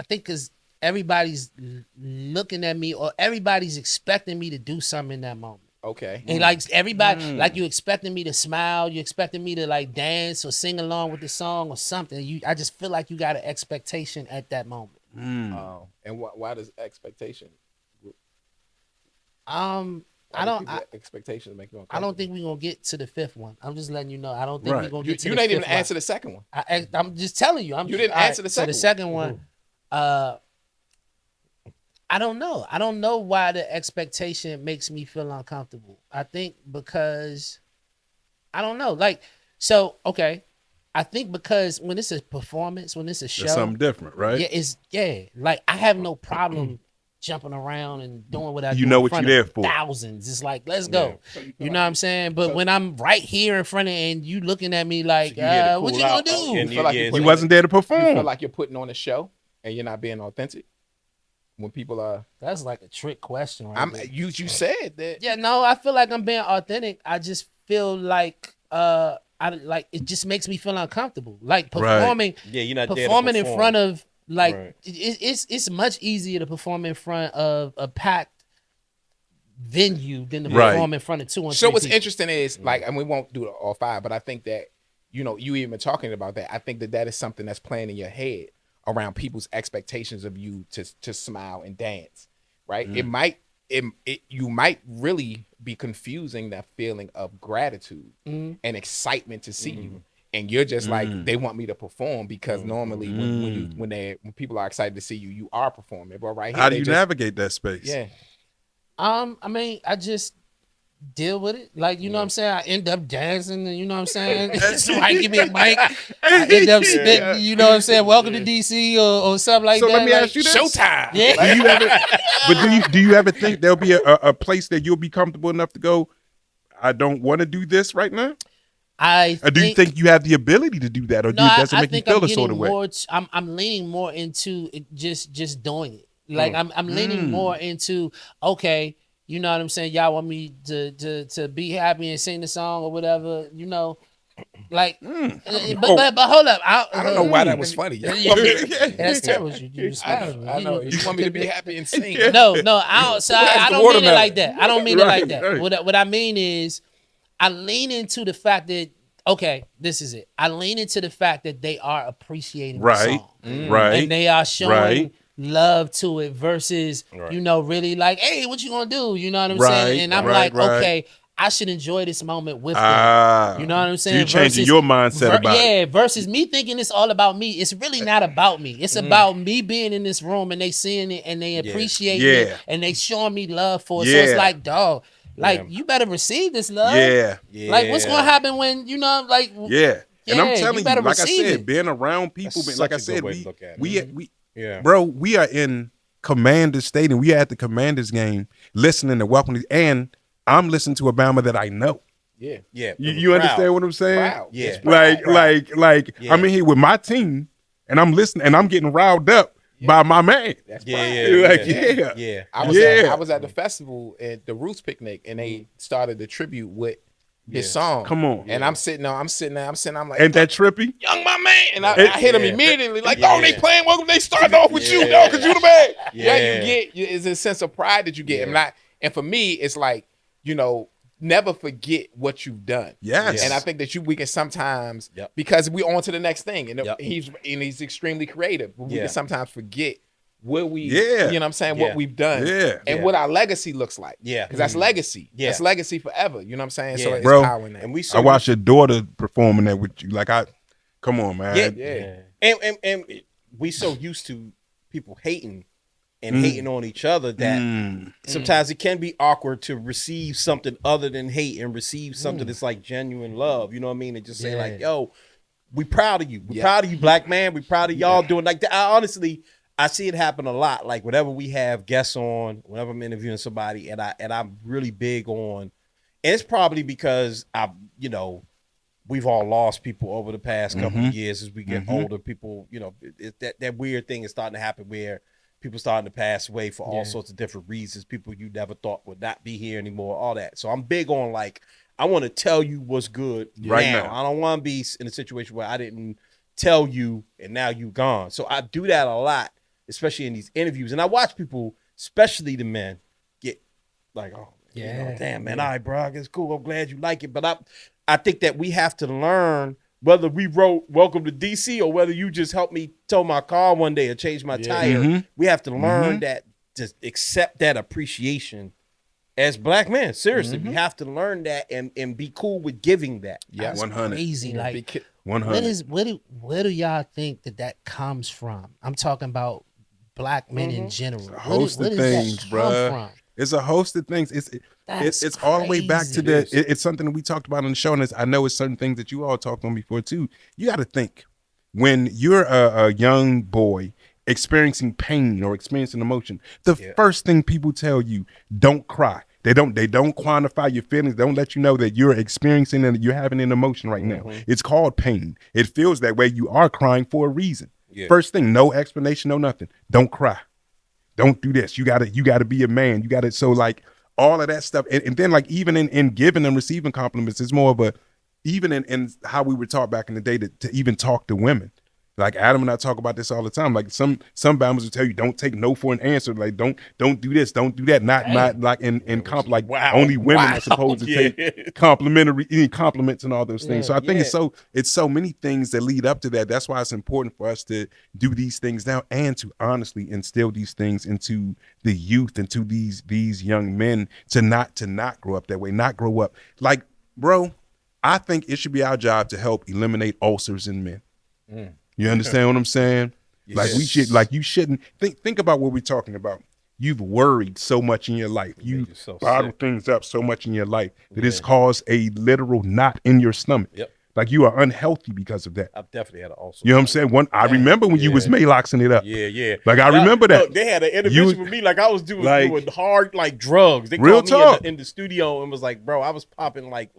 think because everybody's looking at me or everybody's expecting me to do something in that moment. Okay. And like everybody, like you expecting me to smile, you expecting me to like dance or sing along with the song or something. I just feel like you got an expectation at that moment. And why does expectation? Expectations make you uncomfortable? I don't think we're gonna get to the 5th one. I'm just letting you know. I don't think we're gonna get to the 5th one. You didn't even answer the second one. I'm just telling you. You didn't answer the second one. So the second one, I don't know. I don't know why the expectation makes me feel uncomfortable. I think because I don't know. Like, so okay. I think because when it's a performance, when it's a show, it's something different, right? Yeah, like I have no problem jumping around and doing what I do. You know what you're there for. Thousands. It's like, let's go. You know what I'm saying? But when I'm right here in front of and you looking at me like, what you gonna do? You wasn't there to perform. You feel like you're putting on a show and you're not being authentic. When people are, that's like a trick question, right? You said that. Yeah, no, I feel like I'm being authentic. I just feel like it just makes me feel uncomfortable. Like performing, you're not performing in front of it's much easier to perform in front of a packed venue than to perform in front of 2 and 3 So what's people. interesting is like, and we won't do it all 5, but I think that you even talking about that. I think that is something that's playing in your head around people's expectations of you to smile and dance, right? You might really be confusing that feeling of gratitude and excitement to see you, and you're just like, they want me to perform because normally when people are excited to see you, you are performing. But right here, how do you navigate that space? Yeah, I mean, I just deal with it. Like, you know what I'm saying? I end up dancing and you know what I'm saying? Somebody give me a mic. I end up spitting, you know what I'm saying? Welcome to DC or something like that. So let me ask you this. Showtime. Yeah. Do you ever think there'll be a place that you'll be comfortable enough to go, I don't want to do this right now? Do you think you have the ability to do that, or does it make you feel a sort of way? I'm leaning more into just doing it. Like I'm leaning more into, okay, you know what I'm saying? Y'all want me to be happy and sing the song or whatever, you know. Like, but hold up. I don't know why that was funny. That's terrible. You I know. You want me to be happy and sing? No. I don't mean it like that. I don't mean it like that. Right. What I mean is, I lean into the fact that, okay, this is it. I lean into the fact that they are appreciating the song. Right. And they are showing love to it versus, really like, hey, what you gonna do? You know what I'm saying? And I'm okay, I should enjoy this moment with them. You know what I'm saying? So you're changing your mindset about it. Yeah, versus me thinking it's all about me. It's really not about me. It's about me being in this room and they seeing it and they appreciate it and they showing me love for it. So it's like, dog, like you better receive this love. Like what's gonna happen when, you know, like and I'm telling you, like I said, it. being around people, like I said, bro, we are in Commanders Stadium. We are at the Commanders game listening to Welcome to, and I'm listening to a Bama that I know. Yeah. You understand what I'm saying? Proud. Yeah. Like I'm in here with my team and I'm listening and I'm getting riled up by my man. That's yeah. I was at the festival at the Roots Picnic, and they started the tribute with his song. Come on. And I'm sitting there, I'm like, ain't that trippy? Young my man. And I hit him immediately, like, oh, they playing welcome, they starting off with you, dog, because you the man. It's a sense of pride that you get. And for me, it's like, never forget what you've done. Yes. And I think that we can sometimes, because we on to the next thing, and he's extremely creative, but we can sometimes forget where we, what we've done, and what our legacy looks like. Yeah, because that's legacy. Yeah, that's legacy forever. You know what I'm saying? So it's power in that. And I watched your daughter performing that with you. Like, come on, man. And we so used to people hating and hating on each other that sometimes it can be awkward to receive something other than hate and receive something that's like genuine love. You know what I mean? And just say like, yo, we proud of you. We proud of you, black man. We proud of y'all doing like that. I see it happen a lot. Like whenever we have guests on, whenever I'm interviewing somebody, and I'm really big on, and it's probably because we've all lost people over the past couple of years as we get older. People, that weird thing is starting to happen where people starting to pass away for all sorts of different reasons. People you never thought would not be here anymore, all that. So I'm big on like, I want to tell you what's good right now. I don't want to be in a situation where I didn't tell you and now you gone. So I do that a lot, especially in these interviews. And I watch people, especially the men, get like, oh, damn, man, all right, bro, it's cool. I'm glad you like it. But I think that we have to learn, whether we wrote Welcome to DC or whether you just helped me tow my car one day or change my tire, we have to learn that, to accept that appreciation as black men. Seriously, we have to learn that and be cool with giving that. Yeah, 100. Crazy. Like, 100. Where do y'all think that comes from? I'm talking about black men in general. It's a host of things, bro. It's a host of things. It's all the way back to it's something that we talked about on the show, and I know it's certain things that you all talked on before too. You got to think, when you're a young boy experiencing pain or experiencing emotion, the first thing people tell you, don't cry. They don't quantify your feelings. They don't let you know that you're experiencing and you're having an emotion right now. It's called pain. It feels that way. You are crying for a reason. First thing, no explanation, no nothing. Don't cry. Don't do this. You gotta be a man. You gotta, so like all of that stuff. And then like even in giving and receiving compliments, it's more of a, even in how we were taught back in the day to even talk to women. Like Adam and I talk about this all the time. Like some Bama's will tell you, don't take no for an answer. Like don't do this, don't do that. Not like in only women are supposed to take compliments and all those things. So I think it's so many things that lead up to that. That's why it's important for us to do these things now and to honestly instill these things into the youth and to these young men to not grow up that way, not grow up like, bro. I think it should be our job to help eliminate ulcers in men. You understand what I'm saying? Yes. Like you shouldn't think about what we're talking about. You've worried so much in your life. You bottle things up so much in your life that it's caused a literal knot in your stomach. Yep. Like you are unhealthy because of that. I've definitely had an ulcer. You know what I'm saying? I remember when you was Mayloxing it up. Yeah. Like I remember that. Look, they had an intervention with me like I was doing hard like drugs. They called me in the studio and was like, bro, I was popping like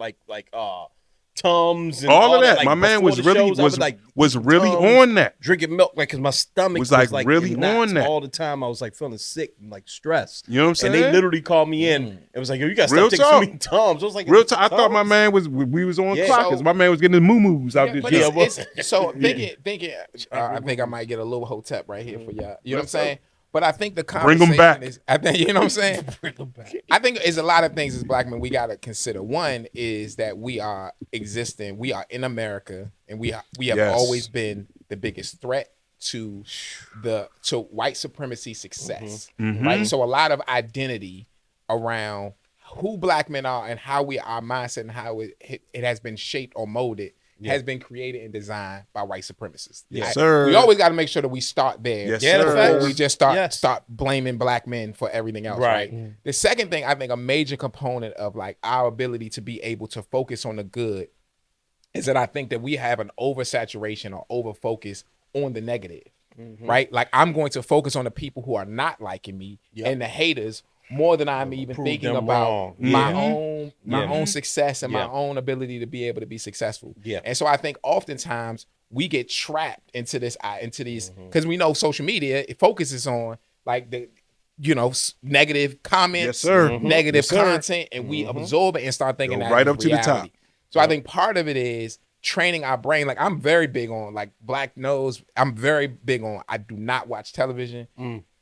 Tums and all of that. Like, my man was really really on that, drinking milk, like because my stomach was like really on that all the time. I was like feeling sick and like stressed. You know what I'm saying? And they literally called me in. It was like, yo, you got to stop taking so many Tums. I was like, real talk. I thought my man was we was on clock because my man was getting his moo-moos out there. So thinking, I think I might get a little hotep right here for y'all. You know what I'm saying? But I think the conversation bring them back. I think, you know what I'm saying? Bring them back. I think it's a lot of things as black men we got to consider. One is that we are existing. We are in America, and we have always been the biggest threat to white supremacy success, right? So a lot of identity around who black men are and how our mindset and how it has been shaped or molded has been created and designed by white supremacists. Yes, sir. We always got to make sure that we start there. Yes, sir. Before we just start blaming black men for everything else, right? The second thing, I think a major component of like our ability to be able to focus on the good is that I think that we have an oversaturation or overfocus on the negative, right? Like I'm going to focus on the people who are not liking me and the haters more than I'm even thinking about my own success and my own ability to be able to be successful. And so I think oftentimes we get trapped into these because we know social media, it focuses on like the negative comments, negative content, and we absorb it and start thinking that right up to the top. So I think part of it is training our brain. Like I'm very big on like Black knows. I'm very big on. I do not watch television.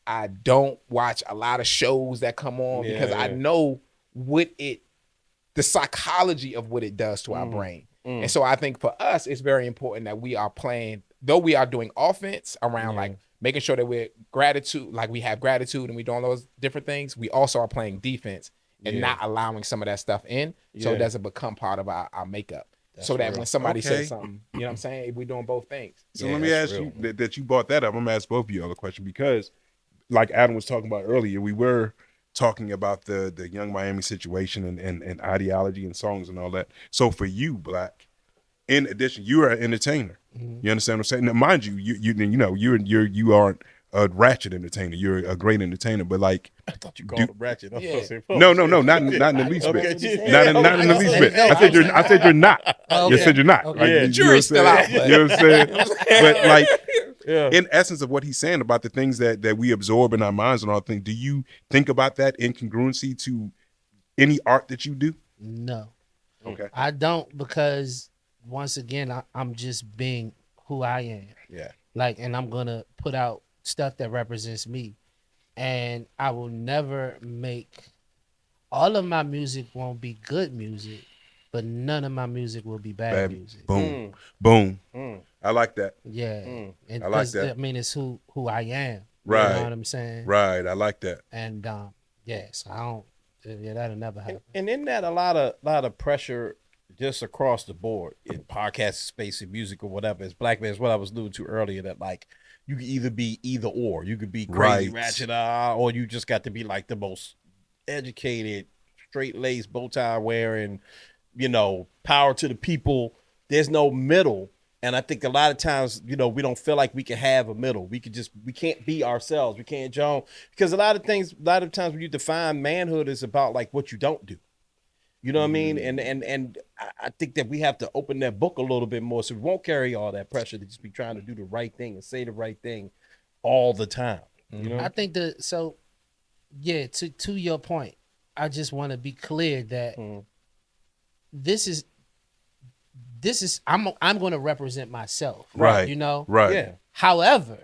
I don't watch a lot of shows that come on because I know the psychology of what it does to our brain. And so I think for us, it's very important that we are playing, though we are doing offense around like making sure that we have gratitude and we doing those different things. We also are playing defense and not allowing some of that stuff in so it doesn't become part of our makeup. That's so that when somebody says something, you know what I'm saying? We're doing both things. So let me ask you that you brought that up. I'm going to ask both of you all a question because like Adam was talking about earlier, we were talking about the Young Miami situation and ideology and songs and all that. So for you, Black, in addition, you are an entertainer. You understand what I'm saying? Now, mind you, you aren't a ratchet entertainer. You're a great entertainer, but like I thought you called him ratchet. No, not in the least bit. Not in the least bit. I said you're not. You said you're not. Okay. Like, jury's still out. You know what I'm saying? But like in essence of what he's saying about the things that we absorb in our minds and all things, do you think about that incongruency to any art that you do? No. Okay. I don't, because once again, I'm just being who I am. Yeah. Like, and I'm gonna put out stuff that represents me, and I will never all of my music won't be good music, but none of my music will be bad music. Boom. Boom. I like that. Yeah. And I like that. I mean, it's who I am. Right. You know what I'm saying? Right. I like that. And yes, I don't. Yeah, that'll never happen. And in that, a lot of pressure just across the board in podcast space, in music or whatever. As Black man, is what I was alluding to earlier. That like you could either be either or. You could be crazy ratchet, or you just got to be like the most educated, straight laced, bow tie wearing, power to the people. There's no middle. And I think a lot of times, we don't feel like we can have a middle. We can't be ourselves. We can't, because a lot of times when you define manhood is about like what you don't do. You know what I mean? And I think that we have to open that book a little bit more so we won't carry all that pressure to just be trying to do the right thing and say the right thing all the time. I think to your point, I just want to be clear that this is I'm going to represent myself. Right. Right. Yeah. However,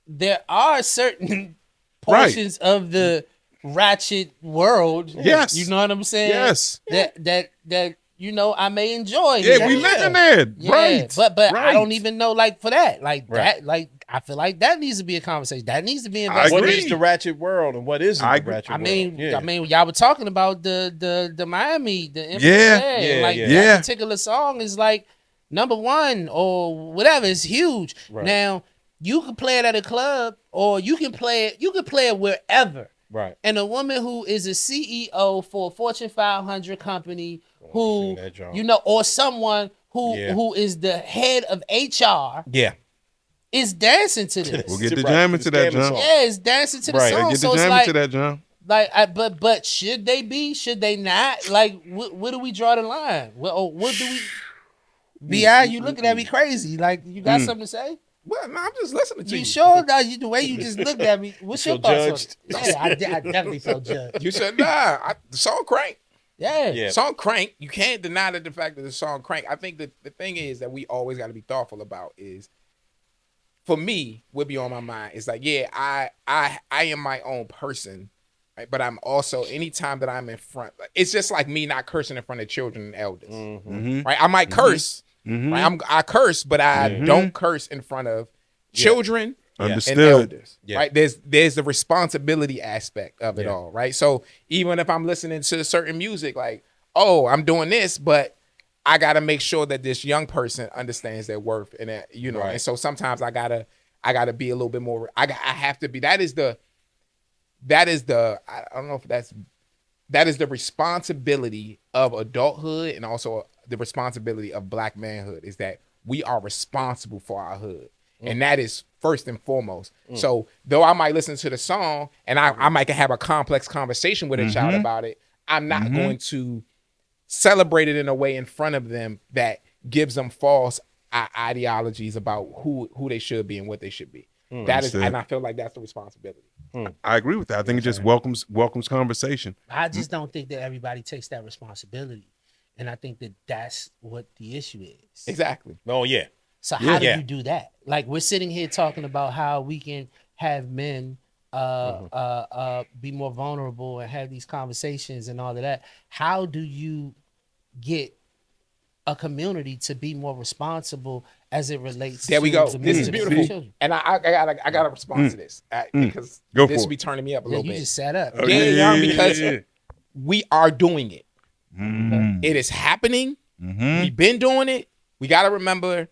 there are certain portions of the ratchet world. Yes. You know what I'm saying? Yes. That I may enjoy. Yeah, we live in there. Yeah. Right. But right. I don't even know like for that. Like that, like I feel like that needs to be a conversation. That needs to be invested. What is the ratchet world and what isn't the ratchet world? I mean, y'all were talking about the Miami, the that particular song is like #1 or whatever. It's huge. Right. Now you can play it at a club or you can play it wherever. Right. And a woman who is a CEO for a Fortune 500 company or someone who is the head of HR. Yeah. Is dancing to this. We'll get the jamming to that, John. Yeah, it's dancing to the song. Get the jamming to that, John. Like, but should they be? Should they not? Like, where do we draw the line? What do we? Bi, you looking at me crazy? Like, you got something to say? Well, no, I'm just listening to you. You sure? Now, the way you just looked at me. What's your thoughts on it? Yeah, I definitely felt judged. You said, the song crank. Yeah. Song crank. You can't deny the fact that the song crank. I think that the thing is that we always got to be thoughtful about is, for me, what be on my mind is like, I am my own person, right? But I'm also, anytime that I'm in front, it's just like me not cursing in front of children and elders, right? I might curse. Right? I curse, but I don't curse in front of children and elders. Yeah. Right? There's the responsibility aspect of it all, right? So even if I'm listening to certain music, like, I'm doing this, but I gotta make sure that this young person understands their worth, and that, and so sometimes I gotta be a little bit more. I have to be. That is the. I don't know if that is the responsibility of adulthood, and also the responsibility of Black manhood is that we are responsible for our hood. And that is first and foremost. So though I might listen to the song and I might have a complex conversation with a child about it, I'm not going to celebrate it in a way in front of them that gives them false ideologies about who they should be and what they should be. That is, and I feel like that's the responsibility. I agree with that. I think it just welcomes conversation. I just don't think that everybody takes that responsibility, and I think that that's what the issue is. Exactly. Oh yeah. So how do you do that? Like, we're sitting here talking about how we can have men be more vulnerable and have these conversations and all of that. How do you get a community to be more responsible as it relates? There we go. to This is beautiful, and I got to respond to this because this will be turning me up a little bit. You just sat up. Because we are doing it. It is happening. We've been doing it. We got to remember,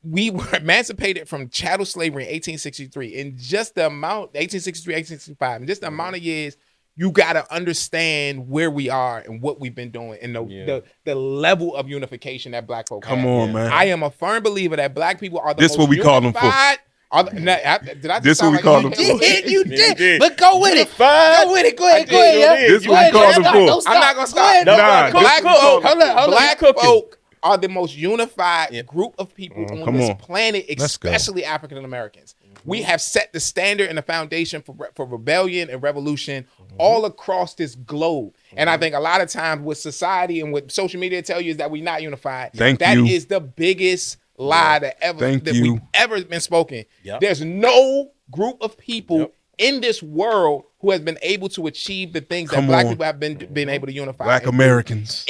we were emancipated from chattel slavery in 1863. In just the amount, 1863, 1865, in just the amount of years, you got to understand where we are and what we've been doing and the level of unification that black folk have. Come on, man. I am a firm believer that black people are the this most what we call them for. Did I This what we call them for. You did. But go with it. Fine. Go with it. Go ahead. Go ahead. This what we call them for. I'm not gonna stop. Nah, Black folk, black cooking. folk are the most unified group of people on this planet, especially African Americans. We have set the standard and the foundation for rebellion and revolution all across this globe. And I think a lot of times what society and what social media tell you is that we're not unified. That is the biggest lie that we've ever been spoken. There's no group of people in this world who has been able to achieve the things that black people have been able to unify. Black Americans.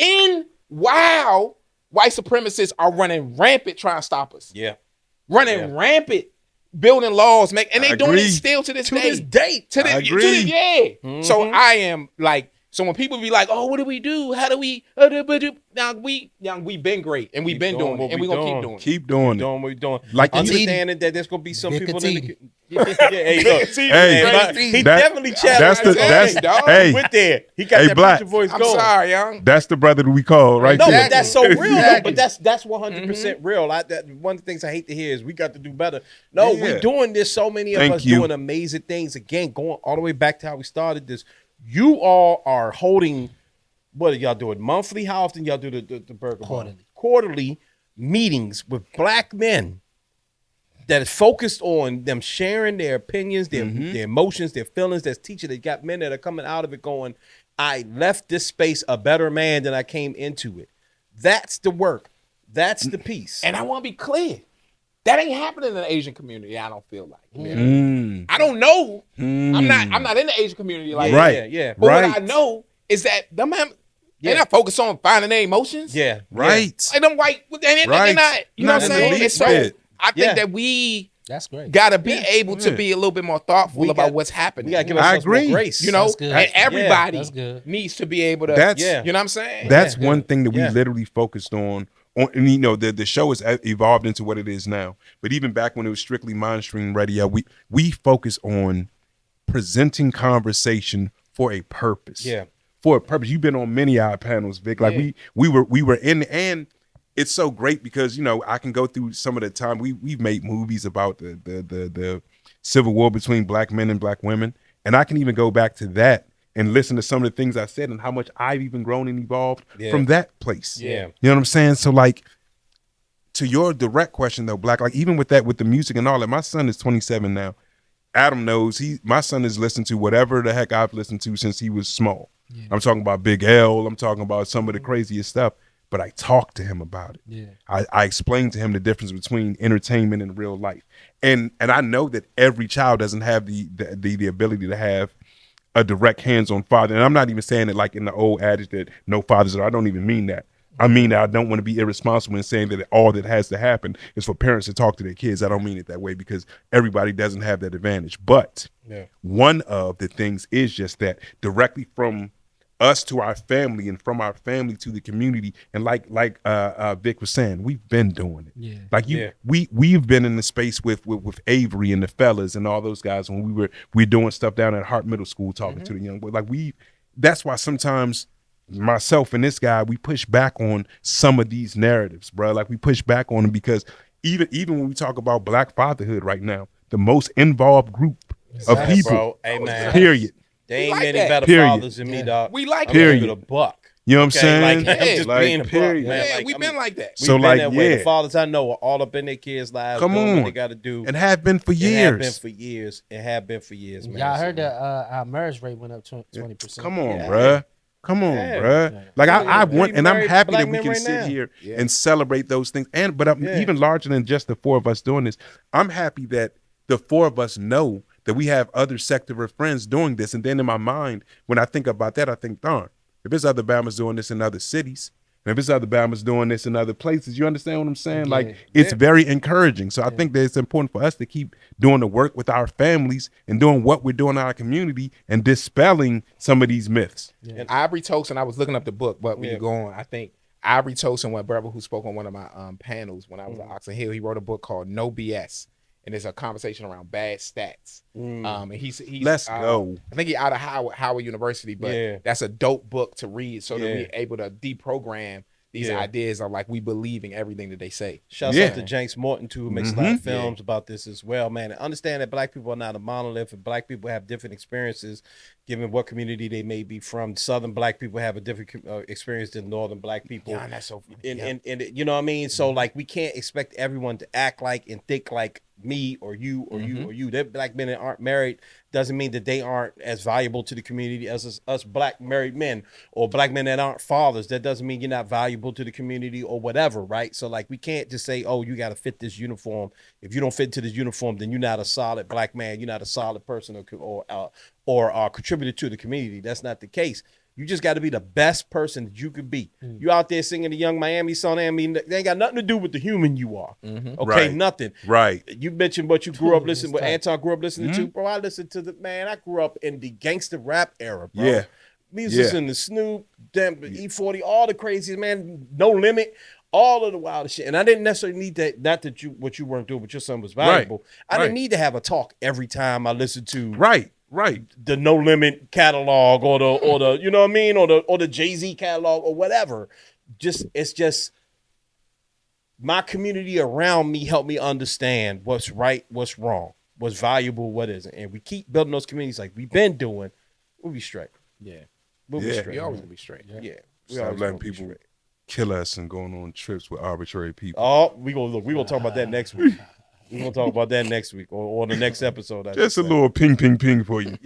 Wow, white supremacists are running rampant trying to stop us. Running rampant, building laws, and they doing it still to this day. So I am like, so when people be like, "Oh, what do we do? How do we?" Now we've been great and we've been doing it, and we're gonna keep doing it. Keep doing it. Doing what we're doing. Like understanding that there's gonna be some people in the he that, definitely challenged. Hey, with there. He got that Black. voice going. I'm sorry, young. That's the brother that we call right No, there. but that's so real. Though, but that's 100% real. One of the things I hate to hear is we got to do better. No, we're doing this. So many of us doing amazing things. Again, going all the way back to how we started this. You all are holding. What are y'all doing? Monthly? How often y'all do the burger? Quarterly meetings with black men that is focused on them sharing their opinions, their emotions, their feelings. That's teaching. They got men that are coming out of it going, I left this space a better man than I came into it. That's the work. That's the piece. And I want to be clear. That ain't happening in the Asian community. I don't feel like. I don't know. I'm not in the Asian community like that. But what I know is that them they're not focused on finding their emotions. Right. Like them white, they're not. You know what I'm saying? And so I think that we gotta be able to be a little bit more thoughtful about what's happening. We gotta give ourselves more grace. You know, and everybody needs to be able to. You know what I'm saying? That's one thing that we literally focused on. And you know, the show has evolved into what it is now. But even back when it was strictly mainstream radio, we focus on presenting conversation for a purpose. For a purpose. You've been on many our panels, Vic. Like we were in, and it's so great because, you know, I can go through some of the time we've made movies about the civil war between black men and black women, and I can even go back to that and listen to some of the things I said and how much I've even grown and evolved from that place. You know what I'm saying? So like, to your direct question though, Black, like even with that, with the music and all that, my son is 27 now. Adam knows my son has listened to whatever the heck I've listened to since he was small. I'm talking about Big L. I'm talking about some of the craziest stuff, but I talked to him about it. I explained to him the difference between entertainment and real life. And I know that every child doesn't have the ability to have a direct hands-on father. And I'm not even saying it like in the old adage that no fathers are. I don't even mean that. I mean that I don't want to be irresponsible in saying that all that has to happen is for parents to talk to their kids. I don't mean it that way because everybody doesn't have that advantage. But one of the things is just that directly from us to our family and from our family to the community. And like Vic was saying, we've been doing it. Like we've been in the space with Avery and the fellas and all those guys when we doing stuff down at Hart Middle School talking to the young boys. Like that's why sometimes myself and this guy, we push back on some of these narratives, bro. Like we push back on them because even when we talk about black fatherhood right now, the most involved group of people, bro. Amen. Period. There ain't like many that. better fathers than me, dog. We like I'm gonna give it a buck. You know what I'm saying? Like, I'm just being period. man. Yeah, Like, we've been like that. So we've like, been that way. The fathers I know are all up in their kids' lives. Come doing on. what they got to do, and have been for It years. have been for years. It have been for years, man. Y'all heard that our marriage rate went up 20%. Come on, bruh. Come on, bruh. Like I want, and I'm happy that we can sit here and celebrate those things. But I'm even larger than just the four of us doing this. I'm happy that the four of us know that we have other sector of friends doing this. And then in my mind, when I think about that, I think, darn, if there's other Bamas doing this in other cities, and if there's other Bamas doing this in other places, you understand what I'm saying? Yeah. Like, it's very encouraging. So I think that it's important for us to keep doing the work with our families and doing what we're doing in our community and dispelling some of these myths. And Aubrey Tosin, I was looking up the book, but when you go on, I think Aubrey Tosin, one brother who spoke on one of my panels when I was at Oxon Hill, he wrote a book called No BS. And it's a conversation around bad stats. And he's Let's go. I think he's out of Howard University, but that's a dope book to read so that we're able to deprogram these ideas of like we believing everything that they say. Shouts out to James Morton too, who makes a lot of films about this as well, man. And understand that black people are not a monolith, and black people have different experiences given what community they may be from. Southern black people have a different experience than northern black people. Yeah, and that's so funny. And you know what I mean? So like we can't expect everyone to act like and think like me or you or you or you. That black men that aren't married doesn't mean that they aren't as valuable to the community as us black married men, or black men that aren't fathers. That doesn't mean you're not valuable to the community or whatever, right? So like we can't just say, oh, you got to fit this uniform. If you don't fit into this uniform, then you're not a solid black man. You're not a solid person or contributor to the community. That's not the case. You just got to be the best person that you could be. You out there singing the Young Miami song. I mean, they ain't got nothing to do with the human you are. Okay, Right. nothing. Right. You mentioned what you grew up listening, what Anton grew up listening to. Bro, I listened to I grew up in the gangster rap era, bro. Yeah. Music in the Snoop, damn, E40, all the craziest, man, No Limit, all of the wildest shit. And I didn't necessarily need that, not that what you weren't doing, but your son was valuable. I didn't need to have a talk every time I listened to the No Limit catalog or the you know what I mean, or the Jay-Z catalog or whatever. It's just my community around me helped me understand what's right, what's wrong, what's valuable, what isn't. And we keep building those communities like we've been doing, we'll be straight. Yeah. We'll be straight. We always gonna be straight. Yeah. Stop letting people kill us and going on trips with arbitrary people. Oh, we gonna talk about that next week. We're gonna talk about that next week or the next episode. Just a little ping for you.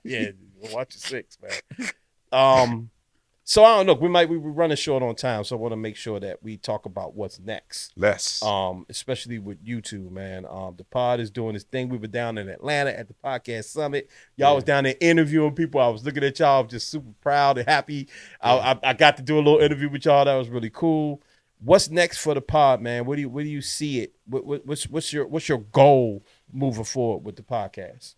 Yeah, watch your six, man. So I don't know. We're running short on time, so I want to make sure that we talk about what's next. Especially with you two, man. The pod is doing this thing. We were down in Atlanta at the podcast summit. Y'all was down there interviewing people. I was looking at y'all. I was just super proud and happy. I got to do a little interview with y'all. That was really cool. What's next for the pod, man? Where do you see it? What's your goal moving forward with the podcast?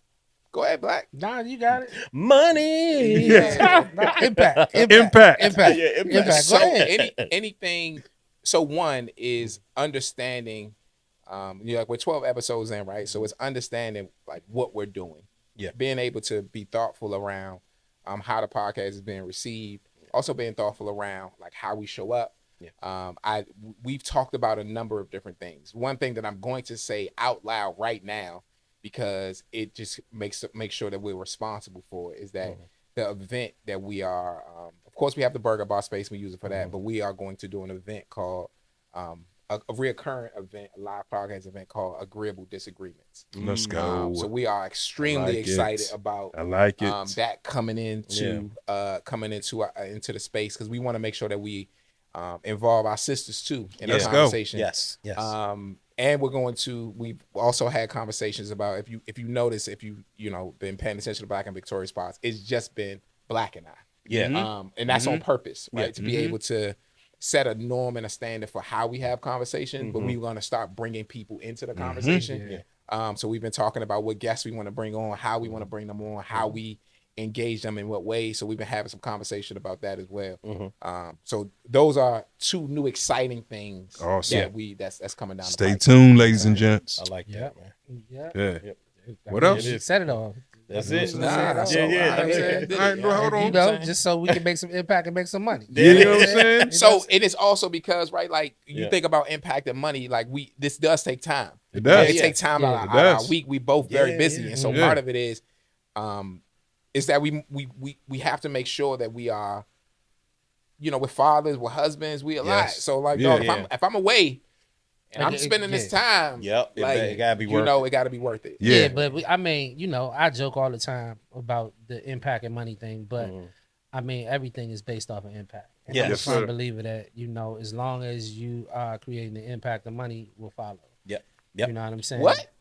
Go ahead, Black. Nah, you got it. Money. Impact. Yeah, impact. So anything. So one is understanding. Like we're 12 episodes in, right? So it's understanding like what we're doing. Yeah. Being able to be thoughtful around how the podcast is being received. Also being thoughtful around like how we show up. Yeah. We've talked about a number of different things. One thing that I'm going to say out loud right now, because it just makes sure that we're responsible for it, is that the event that we are, of course we have the Burger Bar space, we use it for that, but we are going to do an event called, a reoccurring event, a live podcast event called Agreeable Disagreements. Let's go. So we are extremely excited about that coming into into the space, because we want to make sure that we involve our sisters too in the conversation. Yes. And we've also had conversations about, if you notice, if you been paying attention to Black and Victoria spots, it's just been Black and I. Yeah. And that's on purpose, right? To be able to set a norm and a standard for how we have conversation, but we're going to start bringing people into the conversation. So we've been talking about what guests we want to bring on, how we want to bring them on, how we engage them in what ways. So we've been having some conversation about that as well. So those are two new exciting things that's coming down. Stay tuned, ladies and gents. I like that, man. Yeah. What else? Set it all. That's it. Hold on. Just so we can make some impact and make some money. You know what I'm saying? So it is also because, right, like you think about impact and money, like this does take time. It does. It takes time out of our week. We both very busy. And so part of it is that we have to make sure that we are with fathers, with husbands, we a lot. So like, dog, if I'm away and I'm spending this time, it gotta be worth it gotta be worth it. Yeah, but I joke all the time about the impact and money thing, but I mean, everything is based off of impact. And I'm a firm believer that, as long as you are creating the impact, the money will follow. Yep. You know what I'm saying? What?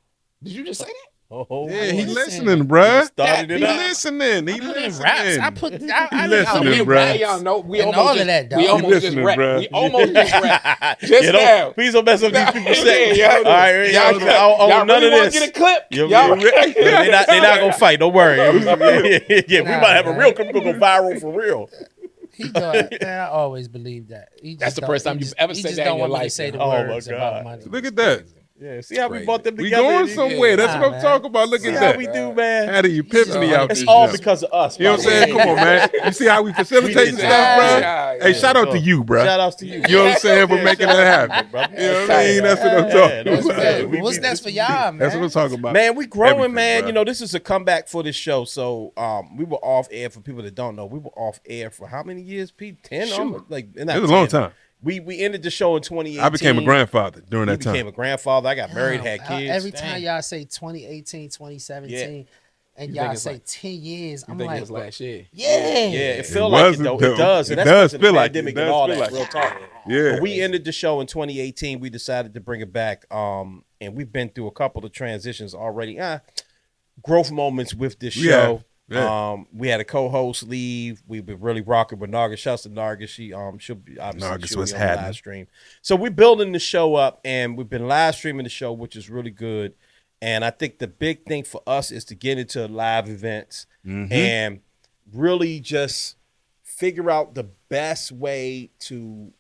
Did you just say that? Oh, yeah, he listening, bruh. He listening. He listening. I listening, bruh. Y'all know we and almost all of that, dog. we almost just listening, rap. bruh. We almost just rap. Just now. Please don't mess up these people's set. Y'all All right, y'all none really of want this. to get a clip? They're not gonna fight. Don't worry. We might have a real clip go viral for real. I always believe that. That's the first time you've ever said that in your life. Say the words about money. Look at that. Yeah, see how we brought them We together. going somewhere. That's what I'm talking about. Look at that. How we do, man. Had an epiphany out It's this all show. because of us. You know what I'm saying? Come on, man. You see how we facilitate the stuff, bro? Hey, shout out to you, bro. Shout outs to you. You know what I'm saying? For making that happen. You know what I mean? That's what I'm talking about. What's next for y'all, man? That's what I'm talking about. Man, we growing, Everything, man. bro. This is a comeback for this show. So we were off air, for people that don't know. We were off air for how many years, Pete? 10? Shoot. It was a long time. We ended the show in 2018. I became a grandfather during that You became time. a grandfather. I got married, had kids. Every time y'all say 2018, 2017, and y'all say 10 years, I'm like, it was last year. Yeah, it feels like it, though. It does. It And does that's feel the like it. pandemic It and does all feel that. like Real talk. Yeah. But we ended the show in 2018. We decided to bring it back. And we've been through a couple of transitions already. Growth moments with this show. Yeah. We had a co-host leave. We've been really rocking with Nargis. Shouts to Nargis. She'll be obviously on the live stream. So we're building the show up, and we've been live streaming the show, which is really good. And I think the big thing for us is to get into live events and really just figure out the best way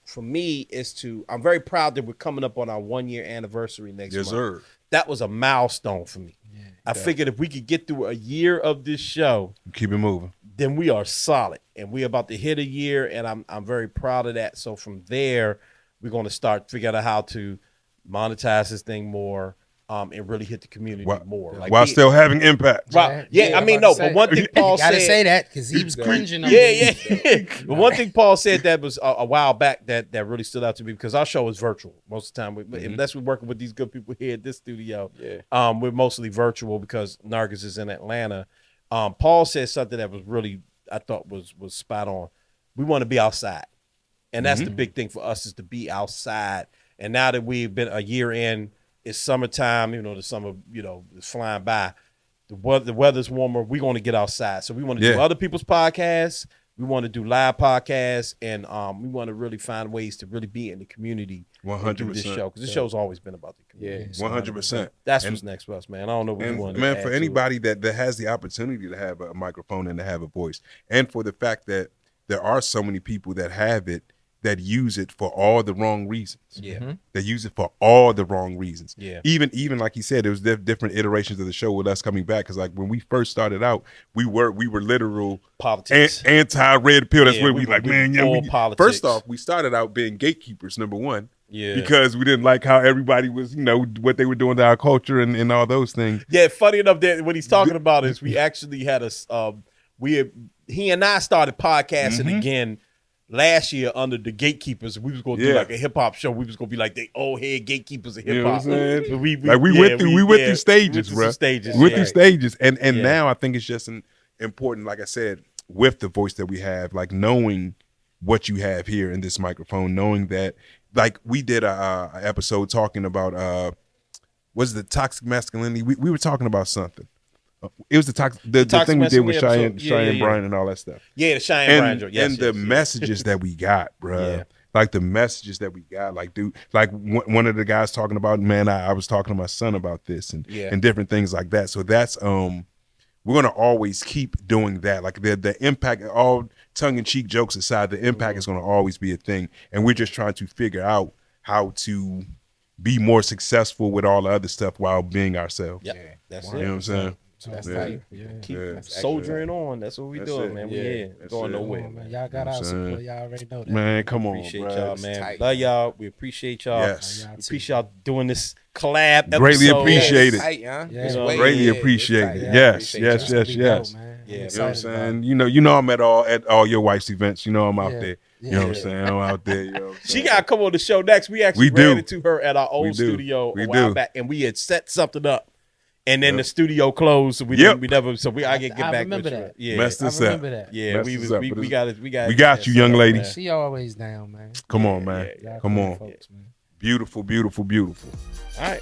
for me is to, I'm very proud that we're coming up on our 1-year anniversary next month. Sir. That was a milestone for me. I figured if we could get through a year of this show, Keep it moving. then we are solid, and we're about to hit a year, and I'm very proud of that. So from there, we're going to start figuring out how to monetize this thing more, and really hit the community more. While still having impact. Right. Yeah, I mean, no, but one thing Paul said. You gotta say that because he was cringing. Yeah. But one thing Paul said that was a while back that really stood out to me, because our show is virtual most of the time. Unless we're working with these good people here at this studio, we're mostly virtual because Nargis is in Atlanta. Paul said something that was really, I thought was spot on. We want to be outside. And that's the big thing for us, is to be outside. And now that we've been a year in, it's summertime, the summer, is flying by. The weather's warmer. We're going to get outside. So we want to do other people's podcasts. We want to do live podcasts. And we want to really find ways to really be in the community 100%. through this show. Because this show's always been about the community. 100%. That's what's next for us, man. I don't know what you want to man, for anybody that has the opportunity to have a microphone and to have a voice, and for the fact that there are so many people that have it, that use it for all the wrong reasons. Yeah. They use it for all the wrong reasons. Yeah. Even like he said, there was different iterations of the show with us coming back. Because like when we first started out, we were literal politics, anti-red pill. That's where we politics. First off, we started out being gatekeepers, number one. Yeah. Because we didn't like how everybody was, what they were doing to our culture and all those things. Yeah. Funny enough, that what he's talking about is we actually had he and I started podcasting again last year under the gatekeepers. We was going to do like a hip hop show. We was going to be like the old head gatekeepers of hip hop. You know what I'm saying? We went through stages, bro. We went through stages, and now I think it's just important, like I said, with the voice that we have, like knowing what you have here in this microphone, knowing that, like we did a episode talking about was the toxic masculinity. We were talking about something. It was the thing we did with Cheyenne Bryan and all that stuff. Yeah, the Cheyenne Bryan. And the messages that we got, bro. Yeah. Like the messages that we got, like dude, like one of the guys talking about, man, I was talking to my son about this and different things like that. So that's we're gonna always keep doing that. Like the impact, all tongue in cheek jokes aside, the impact is gonna always be a thing, and we're just trying to figure out how to be more successful with all the other stuff while being ourselves. Yeah, that's it. You know what I'm saying? That's Keep soldiering on. That's what we doing, man. We here. Going nowhere, man. Y'all got our support. Y'all already know that. Man, come on, appreciate bro. y'all, man. Love y'all. We appreciate y'all. Yes. We appreciate y'all doing this collab episode. Greatly appreciate it. Greatly appreciate it. Yes. Yeah, you know what I'm saying? You know I'm at all your wife's events. You know I'm out there. You know what I'm saying? I'm out there. You know what I'm saying? She got to come on the show next. We actually ran into her at our old studio a while back, and we had set something up. And then the studio closed, so we never. So I get back. Remember that. Yeah, messed us I remember that. Yeah, we got you, young lady. She always down, man. Come on, man. Come on. Folks, man. Beautiful, beautiful, beautiful. All right.